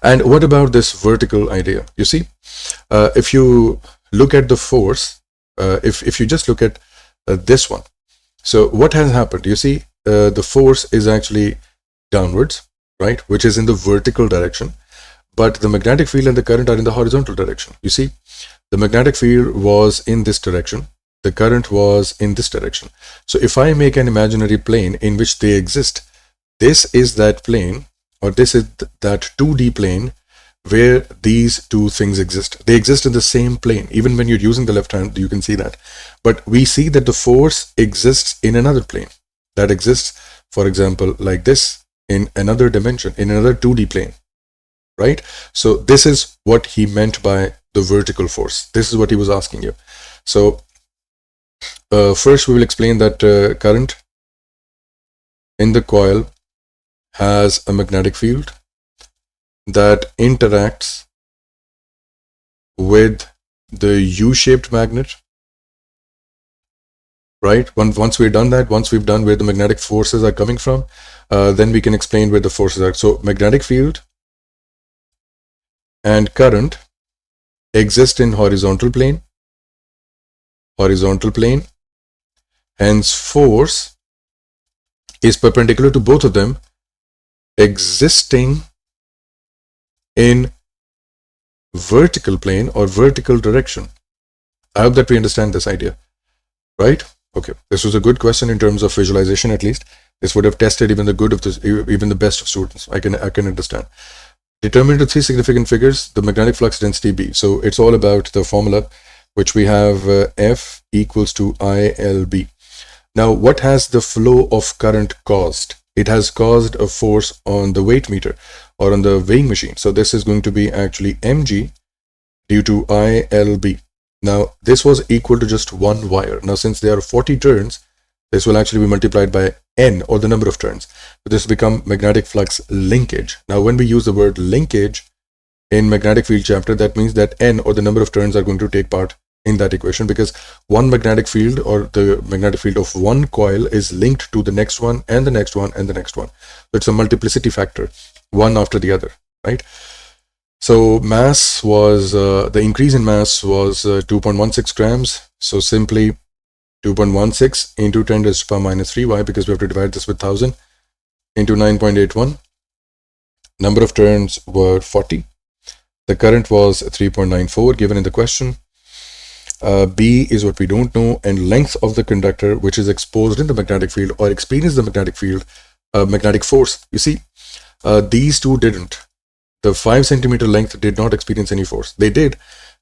And what about this vertical idea? You see, if you look at the force, if you just look at this one, so what has happened? You see, the force is actually downwards, right, which is in the vertical direction, but the magnetic field and the current are in the horizontal direction. You see, the magnetic field was in this direction, the current was in this direction. So if I make an imaginary plane in which they exist, this is that plane, or this is that 2D plane where these two things exist. They exist in the same plane. Even when you're using the left hand, you can see that. But we see that the force exists in another plane. That exists, for example, like this, in another dimension, in another 2D plane, right? So this is what he meant by the vertical force. This is what he was asking you. So first we will explain that current in the coil has a magnetic field that interacts with the U-shaped magnet, right? Once we've done that, once we've done where the magnetic forces are coming from, then we can explain where the forces are. So magnetic field and current exist in horizontal plane, hence force is perpendicular to both of them, existing in vertical plane or vertical direction. I hope that we understand this idea, right? Okay, this was a good question in terms of visualization. At least this would have tested even the good of this, even the best of students. I can understand. Determine the three significant figures, the magnetic flux density B. So it's all about the formula, which we have F equals to ILB. Now, what has the flow of current caused? It has caused a force on the weight meter or on the weighing machine. So this is going to be actually mg due to ILB. Now, this was equal to just one wire. Now, since there are 40 turns, this will actually be multiplied by N, or the number of turns. So this become magnetic flux linkage. Now, when we use the word linkage in magnetic field chapter, that means that N, or the number of turns, are going to take part in that equation, because one magnetic field, or the magnetic field of one coil, is linked to the next one and the next one and the next one. So it's a multiplicity factor, one after the other, right? So mass was, the increase in mass was 2.16 grams. So simply 2.16 into 10 raised to the power minus 3. Why? Because we have to divide this with 1000 into 9.81. Number of turns were 40. The current was 3.94 given in the question. B is what we don't know, and length of the conductor which is exposed in the magnetic field or experienced the magnetic field, magnetic force. You see, these two didn't. The 5 centimeter length did not experience any force. They did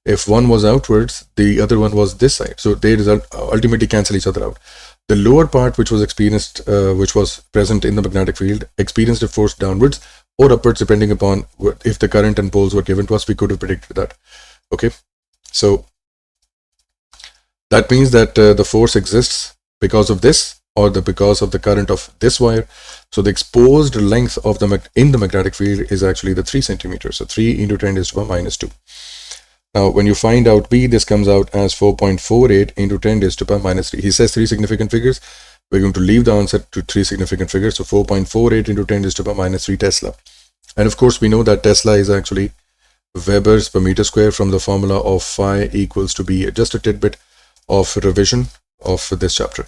if one was outwards, the other one was this side. So they ultimately cancel each other out. The lower part, which was experienced, which was present in the magnetic field, experienced a force downwards or upwards, depending upon if the current and poles were given to us. We could have predicted that. Okay, so that means that the force exists because of this, or because of the current of this wire. So the exposed length of in the magnetic field is actually the 3 centimeters. So 3 into 10 raised to the power minus 2. Now, when you find out B, this comes out as 4.48 into 10 raised to the power minus 3. He says 3 significant figures. We're going to leave the answer to 3 significant figures. So 4.48 into 10 raised to the power minus 3 Tesla. And of course, we know that Tesla is actually Webers per meter square from the formula of phi equals to B. Just a tidbit of revision of this chapter.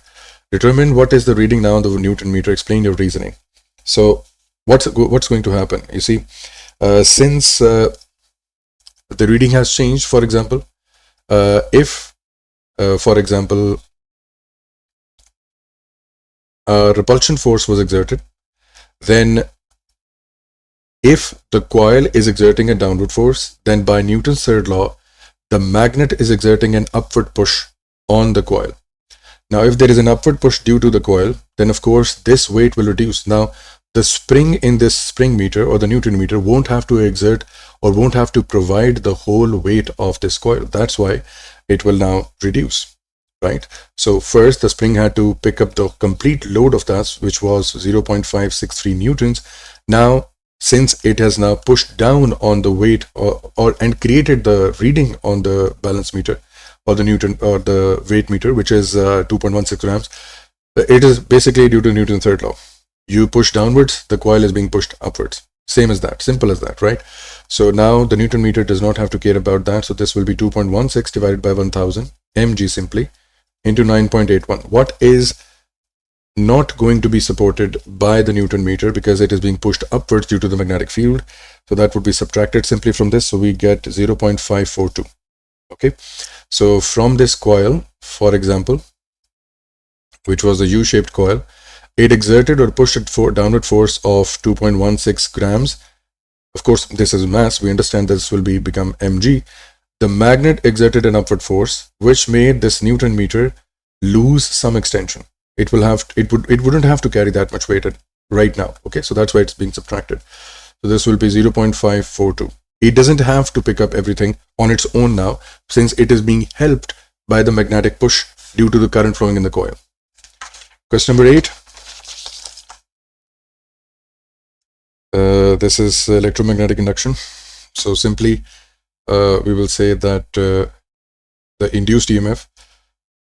Determine what is the reading now on the Newton meter. Explain your reasoning. So what's going to happen? You see, since the reading has changed, for example, if for example a repulsion force was exerted, then if the coil is exerting a downward force, then by Newton's third law, the magnet is exerting an upward push on the coil. Now, if there is an upward push due to the coil, then of course this weight will reduce. Now, the spring in this spring meter or the Newton meter won't have to exert or won't have to provide the whole weight of this coil. That's why it will now reduce, right? So first the spring had to pick up the complete load of that, which was 0.563 newtons. Now, since it has now pushed down on the weight and created the reading on the balance meter or the Newton or the weight meter, which is 2.16 grams, it is basically due to Newton's third law. You push downwards, the coil is being pushed upwards. Same as that, simple as that, right? So now the Newton meter does not have to care about that. So this will be 2.16 divided by 1000 mg simply into 9.81. What is not going to be supported by the Newton meter because it is being pushed upwards due to the magnetic field. So that would be subtracted simply from this. So we get 0.542. Okay. So from this coil, for example, which was a U-shaped coil, it exerted or pushed a downward force of 2.16 grams. Of course, this is mass. We understand this will become mg. The magnet exerted an upward force, which made this Newton meter lose some extension. It wouldn't have to carry that much weight right now. Okay, so that's why it's being subtracted. So this will be 0.542. It doesn't have to pick up everything on its own now, since it is being helped by the magnetic push due to the current flowing in the coil. Question number 8. This is electromagnetic induction. So simply, we will say that the induced EMF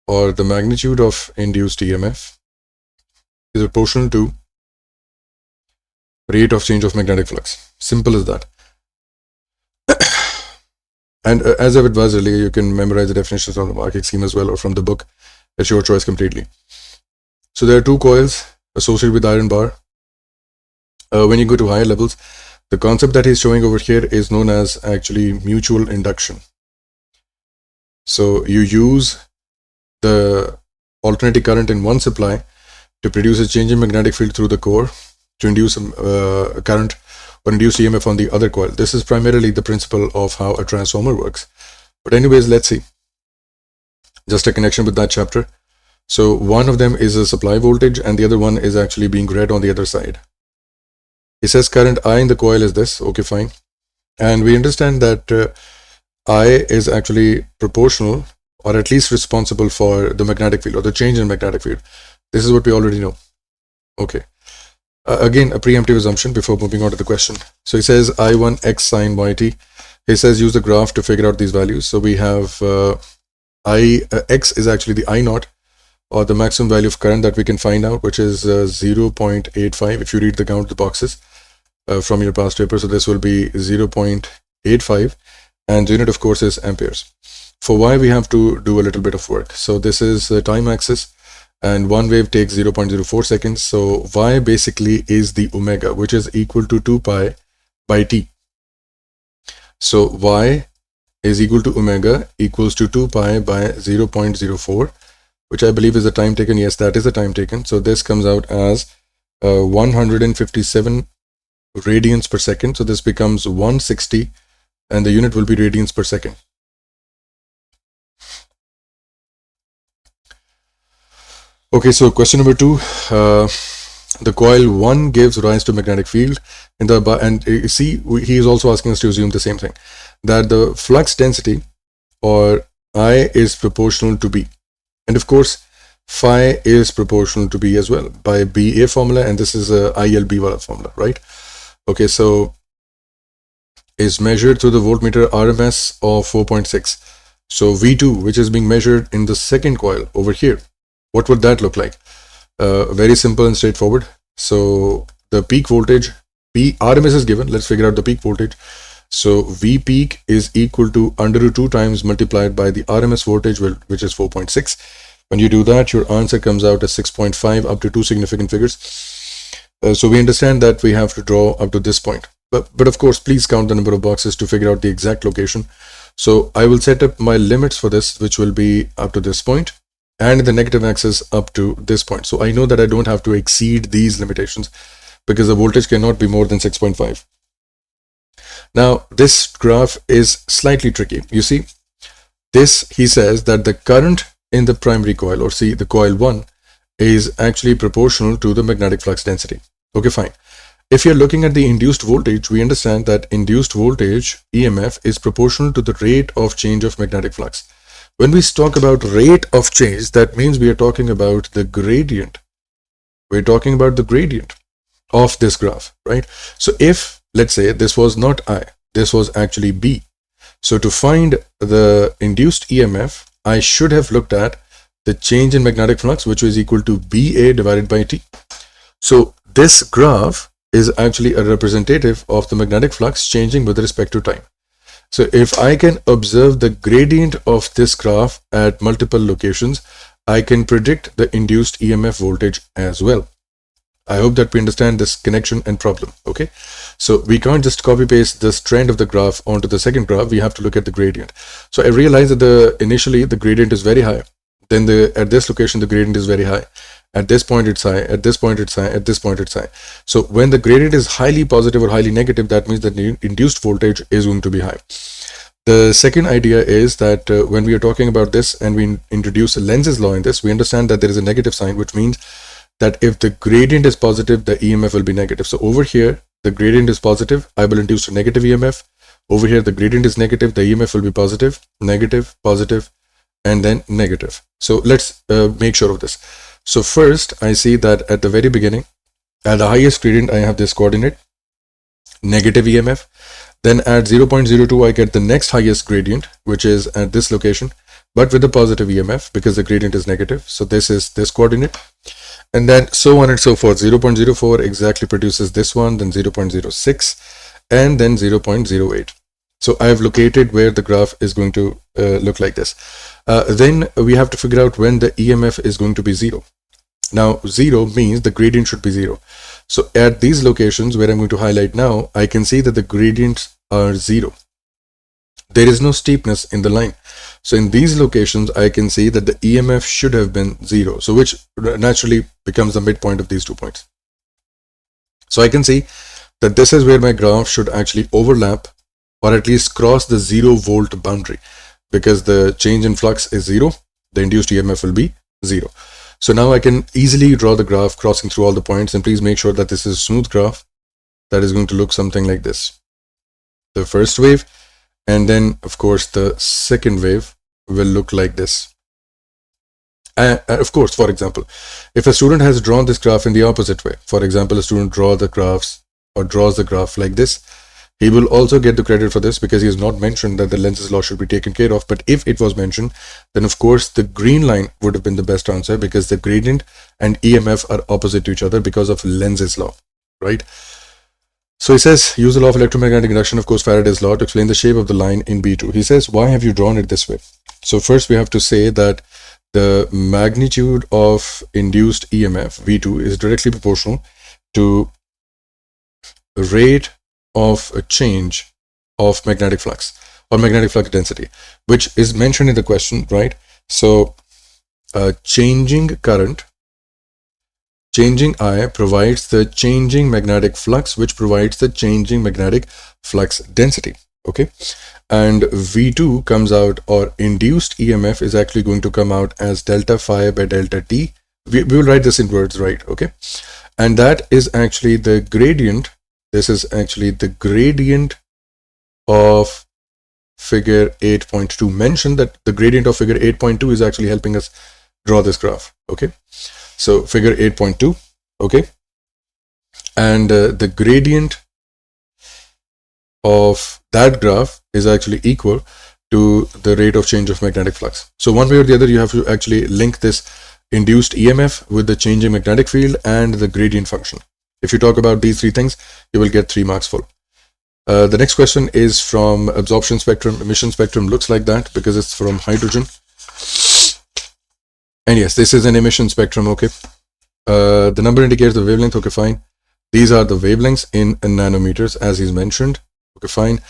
or the magnitude of induced EMF is proportional to rate of change of magnetic flux. Simple as that. And as I've advised earlier, you can memorize the definitions from the marking scheme as well or from the book. It's your choice completely. So there are two coils associated with iron bar. When you go to higher levels, the concept that he's showing over here is known as actually mutual induction. So you use the alternating current in one supply to produce a change in magnetic field through the core to induce a current or induce EMF on the other coil. This is primarily the principle of how a transformer works. But anyways, let's see. Just a connection with that chapter. So one of them is a supply voltage and the other one is actually being read on the other side. It says current I in the coil is this. Okay, fine. And we understand that I is actually proportional or at least responsible for the magnetic field or the change in magnetic field. This is what we already know. Okay. Again, a preemptive assumption before moving on to the question. So he says I1 x sine yt. He says use the graph to figure out these values. So we have x is actually the I naught or the maximum value of current that we can find out, which is 0.85 if you read the count the boxes from your past paper. So this will be 0.85 and the unit of course is amperes. For y we have to do a little bit of work. So this is the time axis and one wave takes 0.04 seconds. So y basically is the omega, which is equal to 2 pi by t. So y is equal to omega equals to 2 pi by 0.04, which I believe is the time taken. Yes, that is the time taken. So this comes out as 157 radians per second. So this becomes 160 and the unit will be radians per second. Okay, so question number 2, the coil 1 gives rise to magnetic field in the and you see he is also asking us to assume the same thing, that the flux density or I is proportional to B, and of course phi is proportional to B as well by BA formula, and this is a ILB formula, right? Okay, so is measured through the voltmeter RMS of 4.6. So V2, which is being measured in the second coil over here, what would that look like? Very simple and straightforward. So the peak voltage, P RMS is given. Let's figure out the peak voltage. So V peak is equal to under root 2 times multiplied by the RMS voltage, which is 4.6. When you do that, your answer comes out as 6.5 up to 2 significant figures. So we understand that we have to draw up to this point. But of course, please count the number of boxes to figure out the exact location. So I will set up my limits for this, which will be up to this point, and the negative axis up to this point. So I know that I don't have to exceed these limitations because the voltage cannot be more than 6.5. Now, this graph is slightly tricky. You see, this, he says that the current in the primary coil, or see the coil 1, is actually proportional to the magnetic flux density. Okay, fine. If you're looking at the induced voltage, we understand that induced voltage, EMF, is proportional to the rate of change of magnetic flux. When we talk about rate of change, that means we are talking about the gradient. We're talking about the gradient of this graph, right? So if, let's say, this was not I, this was actually B. So to find the induced EMF, I should have looked at the change in magnetic flux, which is equal to BA divided by T. So this graph is actually a representative of the magnetic flux changing with respect to time. So if I can observe the gradient of this graph at multiple locations, I can predict the induced EMF voltage as well. I hope that we understand this connection and problem. Okay, so we can't just copy paste this trend of the graph onto the second graph. We have to look at the gradient. So I realized that initially the gradient is very high. Then at this location the gradient is very high. At this point it's high. At this point it's high. At this point it's high. So when the gradient is highly positive or highly negative, that means that the induced voltage is going to be high. The second idea is that when we are talking about this and we introduce Lenz's law in this, we understand that there is a negative sign, which means that if the gradient is positive, the EMF will be negative. So over here, the gradient is positive, I will induce a negative EMF. Over here, the gradient is negative, the EMF will be positive, negative, positive, and then negative. So let's make sure of this. So first, I see that at the very beginning, at the highest gradient, I have this coordinate, negative EMF. Then at 0.02, I get the next highest gradient, which is at this location, but with a positive EMF because the gradient is negative. So this is this coordinate. And then so on and so forth. 0.04 exactly produces this one, then 0.06, and then 0.08. So I have located where the graph is going to look like this. Then we have to figure out when the EMF is going to be 0. Now 0 means the gradient should be 0. So at these locations where I'm going to highlight now, I can see that the gradients are 0. There is no steepness in the line. So in these locations, I can see that the EMF should have been 0. So which naturally becomes the midpoint of these 2 points. So I can see that this is where my graph should actually overlap or at least cross the 0 volt boundary, because the change in flux is 0. The induced EMF will be 0. So now I can easily draw the graph crossing through all the points, and please make sure that this is a smooth graph that is going to look something like this. The first wave, and then of course the second wave will look like this. Of course, for example, if a student has drawn this graph in the opposite way, for example, a student draws the graph like this, he will also get the credit for this because he has not mentioned that the Lenz's law should be taken care of. But if it was mentioned, then of course the green line would have been the best answer, because the gradient and EMF are opposite to each other because of Lenz's law, right? So he says, use the law of electromagnetic induction, of course Faraday's law, to explain the shape of the line in B2. He says, why have you drawn it this way? So first we have to say that the magnitude of induced EMF, V2, is directly proportional to the rate of a change of magnetic flux or magnetic flux density, which is mentioned in the question, right? So changing current, changing I provides the changing magnetic flux, which provides the changing magnetic flux density. Okay, and V2 comes out, or induced EMF is actually going to come out as delta phi by delta t. We will write this in words, right? Okay, and that is actually the gradient. This is actually the gradient of figure 8.2. Mention that the gradient of figure 8.2 is actually helping us draw this graph. Okay, so figure 8.2. Okay, and the gradient of that graph is actually equal to the rate of change of magnetic flux. So one way or the other, you have to actually link this induced EMF with the changing magnetic field and the gradient function. If you talk about these three things, you will get 3 marks full. The next question is from absorption spectrum. Emission spectrum looks like that because it's from hydrogen. And yes, this is an emission spectrum. Okay, the number indicates the wavelength. Okay, fine. These are the wavelengths in nanometers as he's mentioned. Okay, fine.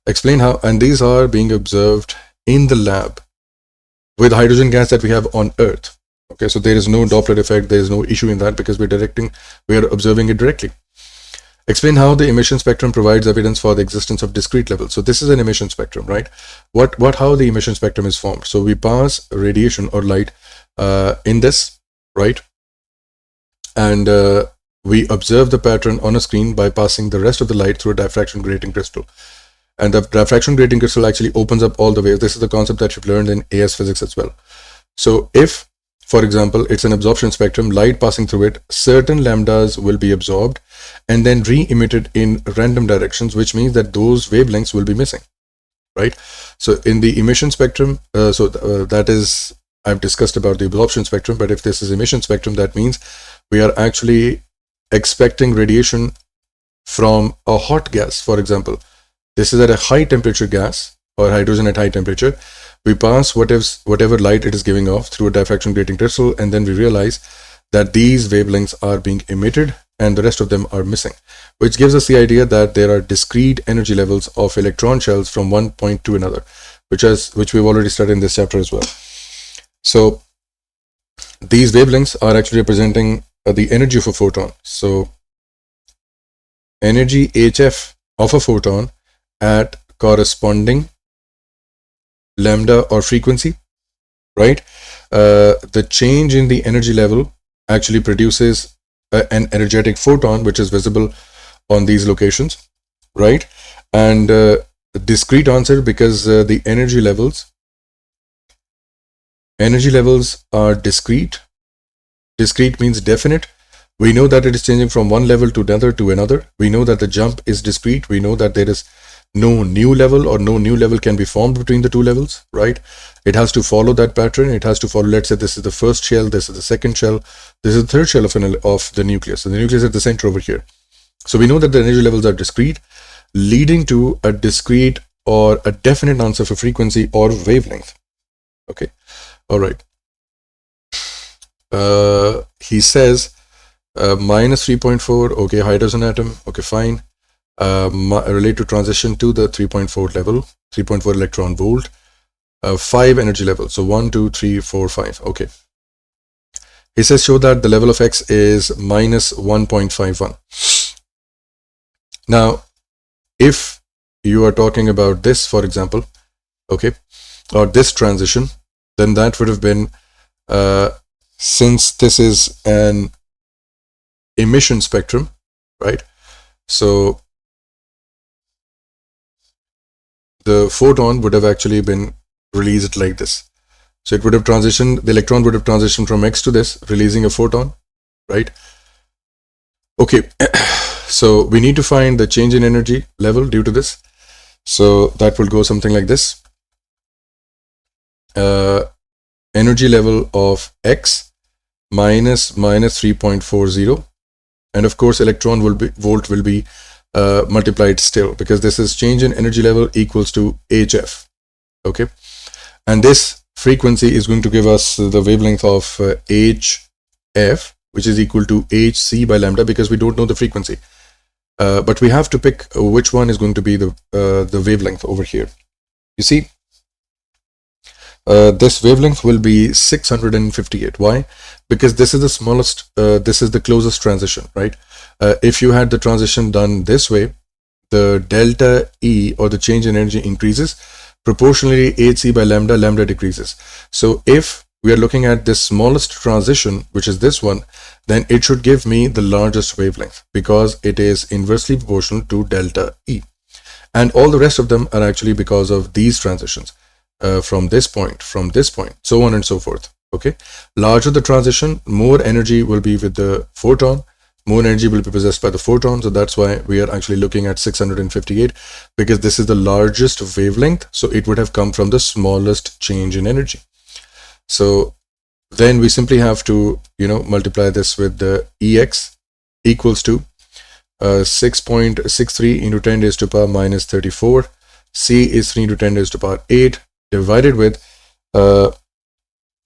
Explain how. And these are being observed in the lab with hydrogen gas that we have on Earth. Okay, so there is no Doppler effect. There is no issue in that because we are observing it directly. Explain how the emission spectrum provides evidence for the existence of discrete levels. So this is an emission spectrum, right? How the emission spectrum is formed. So we pass radiation or light in this, right? And we observe the pattern on a screen by passing the rest of the light through a diffraction grating crystal. And the diffraction grating crystal actually opens up all the waves. This is the concept that you've learned in AS physics as well. So if, for example, it's an absorption spectrum, light passing through it, certain lambdas will be absorbed and then re-emitted in random directions, which means that those wavelengths will be missing, right? So in the emission spectrum, that is, I've discussed about the absorption spectrum, but if this is emission spectrum, that means we are actually expecting radiation from a hot gas. For example, this is at a high temperature gas or hydrogen at high temperature. We pass whatever light it is giving off through a diffraction grating crystal, and then we realize that these wavelengths are being emitted and the rest of them are missing, which gives us the idea that there are discrete energy levels of electron shells from one point to another, which we've already studied in this chapter as well. So these wavelengths are actually representing the energy of a photon. So energy HF of a photon at corresponding lambda or frequency, right? The change in the energy level actually produces an energetic photon, which is visible on these locations, right? And discrete answer, because the energy levels are discrete. Discrete means definite. We know that it is changing from one level to another. We know that the jump is discrete. We know that there is no new level, or no new level can be formed between the two levels, right? It has to follow that pattern. It has to follow, let's say this is the first shell, this is the second shell, this is the third shell of the nucleus. So the nucleus is at the center over here. So we know that the energy levels are discrete, leading to a discrete or a definite answer for frequency or wavelength. Okay, all right. He says minus 3.4, okay, hydrogen atom, okay, fine. Relate to transition to the 3.4 level, 3.4 electron volt, 5 energy levels. So 1, 2, 3, 4, 5. Okay. He says show that the level of X is minus 1.51. Now, if you are talking about this, for example, okay, or this transition, then that would have been, since this is an emission spectrum, right? So the photon would have actually been released like this. So it would have transitioned, the electron would have transitioned from X to this, releasing a photon, right? Okay, so we need to find the change in energy level due to this. So that will go something like this. Energy level of X minus 3.40. And of course, electron volt will be multiplied still, because this is change in energy level equals to HF. Okay, and this frequency is going to give us the wavelength of HF, which is equal to HC by lambda, because we don't know the frequency, but we have to pick which one is going to be the wavelength over here. You see, this wavelength will be 658. Why? Because this is the smallest, this is the closest transition, right? If you had the transition done this way, the delta E, or the change in energy, increases. Proportionally, HC by lambda, lambda decreases. So if we are looking at this smallest transition, which is this one, then it should give me the largest wavelength, because it is inversely proportional to delta E. And all the rest of them are actually because of these transitions, from this point, so on and so forth. Okay, larger the transition, more energy will be with the photon, more energy will be possessed by the photon. So that's why we are actually looking at 658, because this is the largest wavelength. So it would have come from the smallest change in energy. So then we simply have to, multiply this with the EX equals to 6.63 into 10 raised to power minus 34. C is 3 into 10 raised to power 8 divided with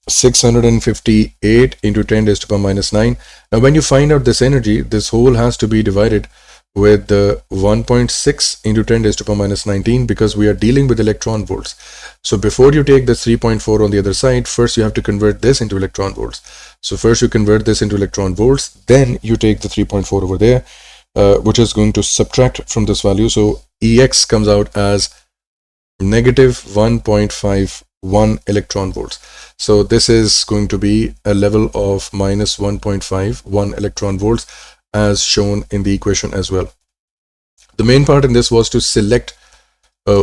658 into 10 raised to power minus 9. Now, when you find out this energy, this whole has to be divided with the 1.6 into 10 raised to power minus 19, because we are dealing with electron volts. So before you take the 3.4 on the other side, first you have to convert this into electron volts. So first you convert this into electron volts, then you take the 3.4 over there, which is going to subtract from this value. So EX comes out as negative 1.51 electron volts. So this is going to be a level of minus 1.51 electron volts, as shown in the equation as well. The main part in this was to select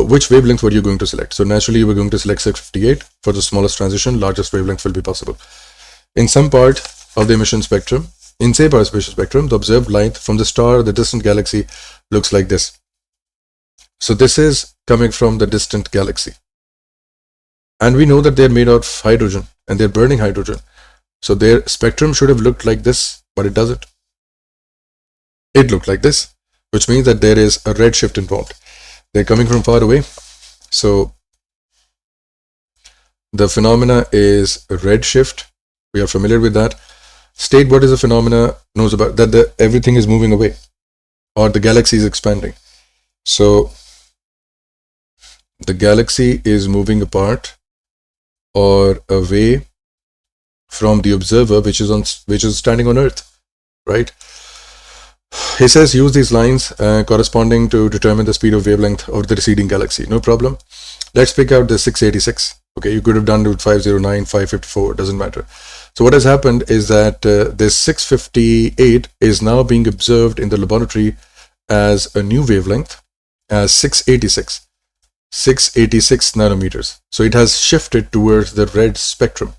which wavelength were you going to select? So naturally, you were going to select 658 for the smallest transition, largest wavelength will be possible. In some part of the emission spectrum, in say participation spectrum, the observed light from the star or the distant galaxy looks like this. So this is coming from the distant galaxy. And we know that they're made out of hydrogen and they're burning hydrogen. So their spectrum should have looked like this, but it doesn't. It looked like this, which means that there is a redshift involved. They're coming from far away. So the phenomena is redshift. We are familiar with that. State what is the phenomena, knows about that everything is moving away or the galaxy is expanding. So the galaxy is moving apart or away from the observer, which is standing on Earth, right? He says use these lines corresponding to determine the speed of wavelength of the receding galaxy. No problem. Let's pick out the 686. Okay, you could have done it with 509, 554, doesn't matter. So what has happened is that this 658 is now being observed in the laboratory as a new wavelength, as 686 nanometers. So it has shifted towards the red spectrum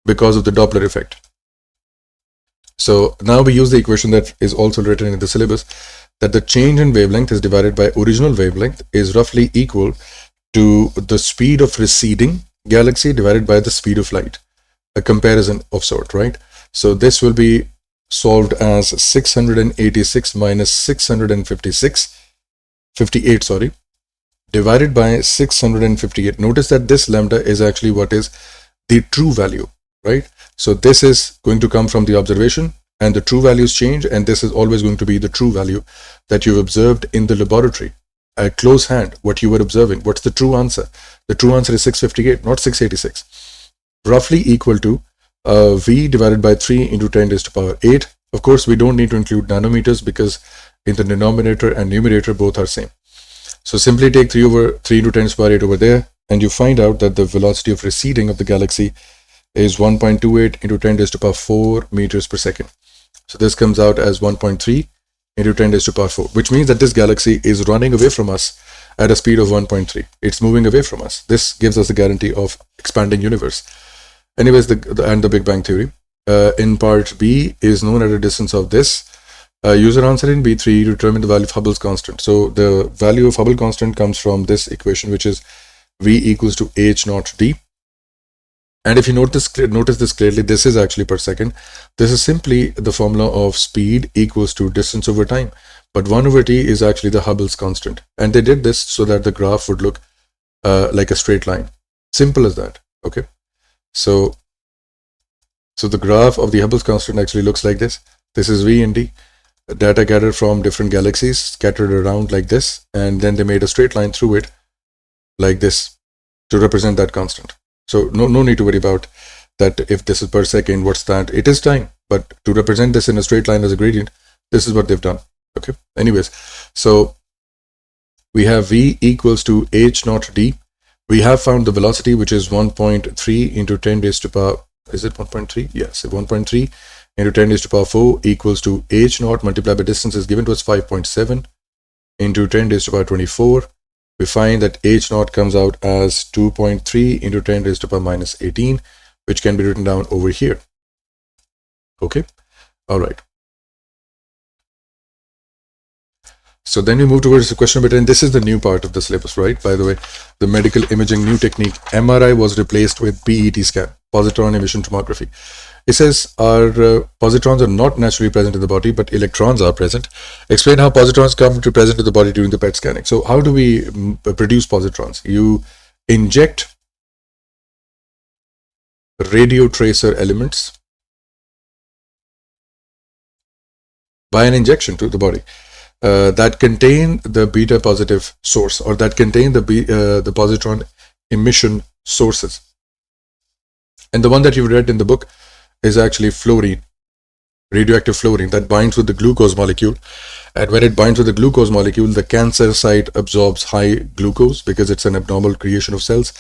because of the Doppler effect. So now we use the equation that is also written in the syllabus, that the change in wavelength is divided by original wavelength is roughly equal to the speed of receding galaxy divided by the speed of light, a comparison of sort, right? So this will be solved as 686 minus 658, sorry, divided by 658. Notice that this lambda is actually what is the true value, right? So this is going to come from the observation and the true values change, and this is always going to be the true value that you've observed in the laboratory. At close hand, what you were observing, what's the true answer? The true answer is 658, not 686. Roughly equal to V divided by 3 into 10 raised to power 8. Of course, we don't need to include nanometers because in the denominator and numerator both are same. So simply take 3 into 10 raised to power 8 over there, and you find out that the velocity of receding of the galaxy is 1.28 into 10 raised to power 4 meters per second. So this comes out as 1.3 into 10 raised to power 4, which means that this galaxy is running away from us at a speed of 1.3. It's moving away from us. This gives us the guarantee of expanding universe. Anyways, the Big Bang theory. In part B is known at a distance of this. Use your answer in B3 to determine the value of Hubble's constant. So the value of Hubble constant comes from this equation, which is V equals to H naught D. And if you notice this clearly, this is actually per second. This is simply the formula of speed equals to distance over time. But 1 over t is actually the Hubble's constant. And they did this so that the graph would look like a straight line. Simple as that. Okay. So the graph of the Hubble's constant actually looks like this. This is V and D. Data gathered from different galaxies scattered around like this. And then they made a straight line through it like this to represent that constant. So no need to worry about that. If this is per second, what's that? It is time, but to represent this in a straight line as a gradient, this is what they've done. Okay. Anyways, so we have V equals to H naught D. We have found the velocity, which is 1.3 into 10 raised to power. Is it 1.3? Yes, 1.3 into 10 raised to power 4 equals to H naught multiplied by distance is given to us 5.7 into 10 raised to power 24. We find that H naught comes out as 2.3 into 10 raised to power minus 18, which can be written down over here. Okay. All right. So then we move towards the question bit, and this is the new part of the syllabus, right? By the way, the medical imaging new technique, MRI was replaced with PET scan, positron emission tomography. It says our positrons are not naturally present in the body, but electrons are present. Explain how positrons come to present in the body during the PET scanning. So how do we produce positrons? You inject radio tracer elements by an injection to the body that contain the beta positive source, or that contain the positron emission sources. And the one that you read in the book is actually fluorine, radioactive fluorine, that binds with the glucose molecule. And when it binds with the glucose molecule, the cancer site absorbs high glucose because it's an abnormal creation of cells,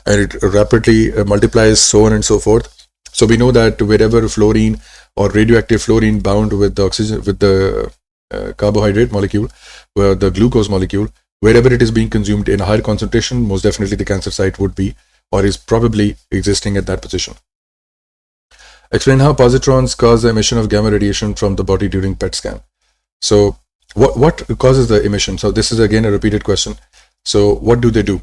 and it rapidly multiplies, so on and so forth. So we know that wherever fluorine or radioactive fluorine bound with the oxygen, with the carbohydrate molecule, where the glucose molecule, wherever it is being consumed in a higher concentration, most definitely the cancer site would be or is probably existing at that position. Explain how positrons cause the emission of gamma radiation from the body during PET scan. So what causes the emission? So this is again a repeated question. So what do they do?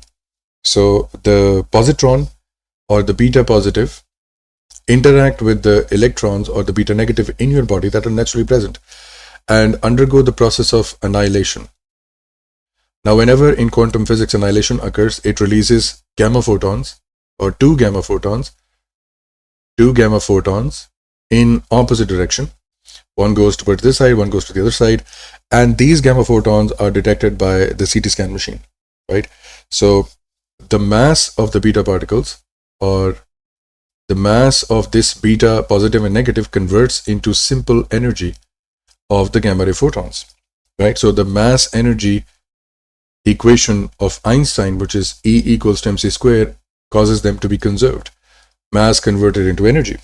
So the positron or the beta positive interact with the electrons or the beta negative in your body that are naturally present and undergo the process of annihilation. Now, whenever in quantum physics annihilation occurs, it releases gamma photons or two gamma photons in opposite direction. One goes towards this side, one goes to the other side, and these gamma photons are detected by the CT scan machine, right? So the mass of the beta particles or the mass of this beta positive and negative converts into simple energy of the gamma ray photons, right? So the mass energy equation of Einstein, which is E equals to mc squared, causes them to be conserved, mass converted into energy,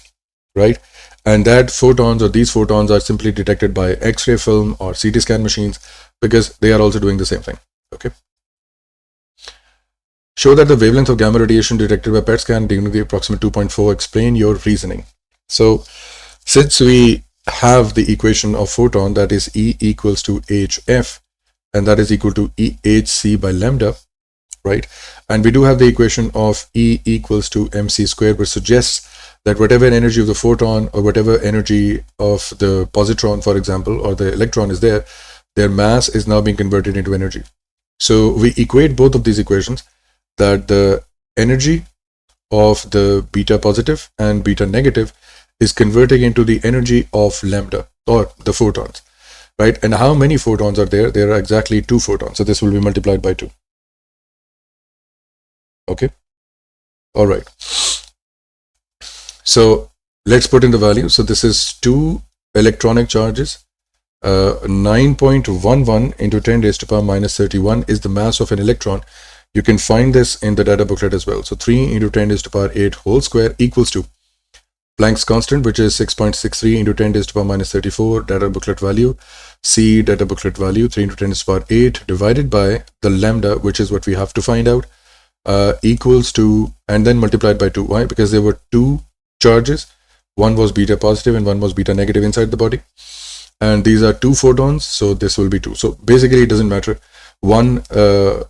right? And that photons or these photons are simply detected by X-ray film or CT scan machines because they are also doing the same thing, okay? Show that the wavelength of gamma radiation detected by PET scan during the approximate 2.4. Explain your reasoning. So since we have the equation of photon, that is E equals to HF, and that is equal to EHC by lambda, right? And we do have the equation of E equals to mc squared, which suggests that whatever energy of the photon or whatever energy of the positron, for example, or the electron is there, their mass is now being converted into energy. So we equate both of these equations, that the energy of the beta positive and beta negative is converting into the energy of lambda or the photons, right? And how many photons are there? There are exactly 2 photons. So this will be multiplied by 2. Okay. All right. So let's put in the value. So this is 2 electronic charges. 9.11 into 10 raised to power minus 31 is the mass of an electron. You can find this in the data booklet as well. So 3 into 10 raised to power 8 whole square equals to Planck's constant, which is 6.63 into 10 raised to power minus 34, data booklet value, C data booklet value, 3 into 10 raised to power 8 divided by the lambda, which is what we have to find out, equals to, and then multiplied by 2. Why? Because there were 2 charges. One was beta positive and one was beta negative inside the body. And these are 2 photons, so this will be 2. So basically it doesn't matter. One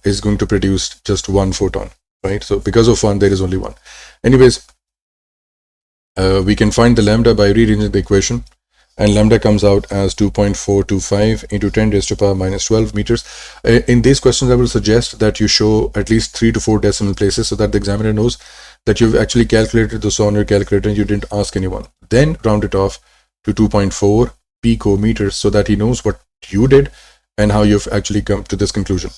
is going to produce just 1 photon, right? So because of 1, there is only 1. Anyways, we can find the lambda by rearranging the equation, and lambda comes out as 2.425 into 10 raised to power minus 12 meters. In these questions, I will suggest that you show at least 3 to 4 decimal places so that the examiner knows that you've actually calculated this on your calculator and you didn't ask anyone. Then round it off to 2.4 picometers so that he knows what you did and how you've actually come to this conclusion.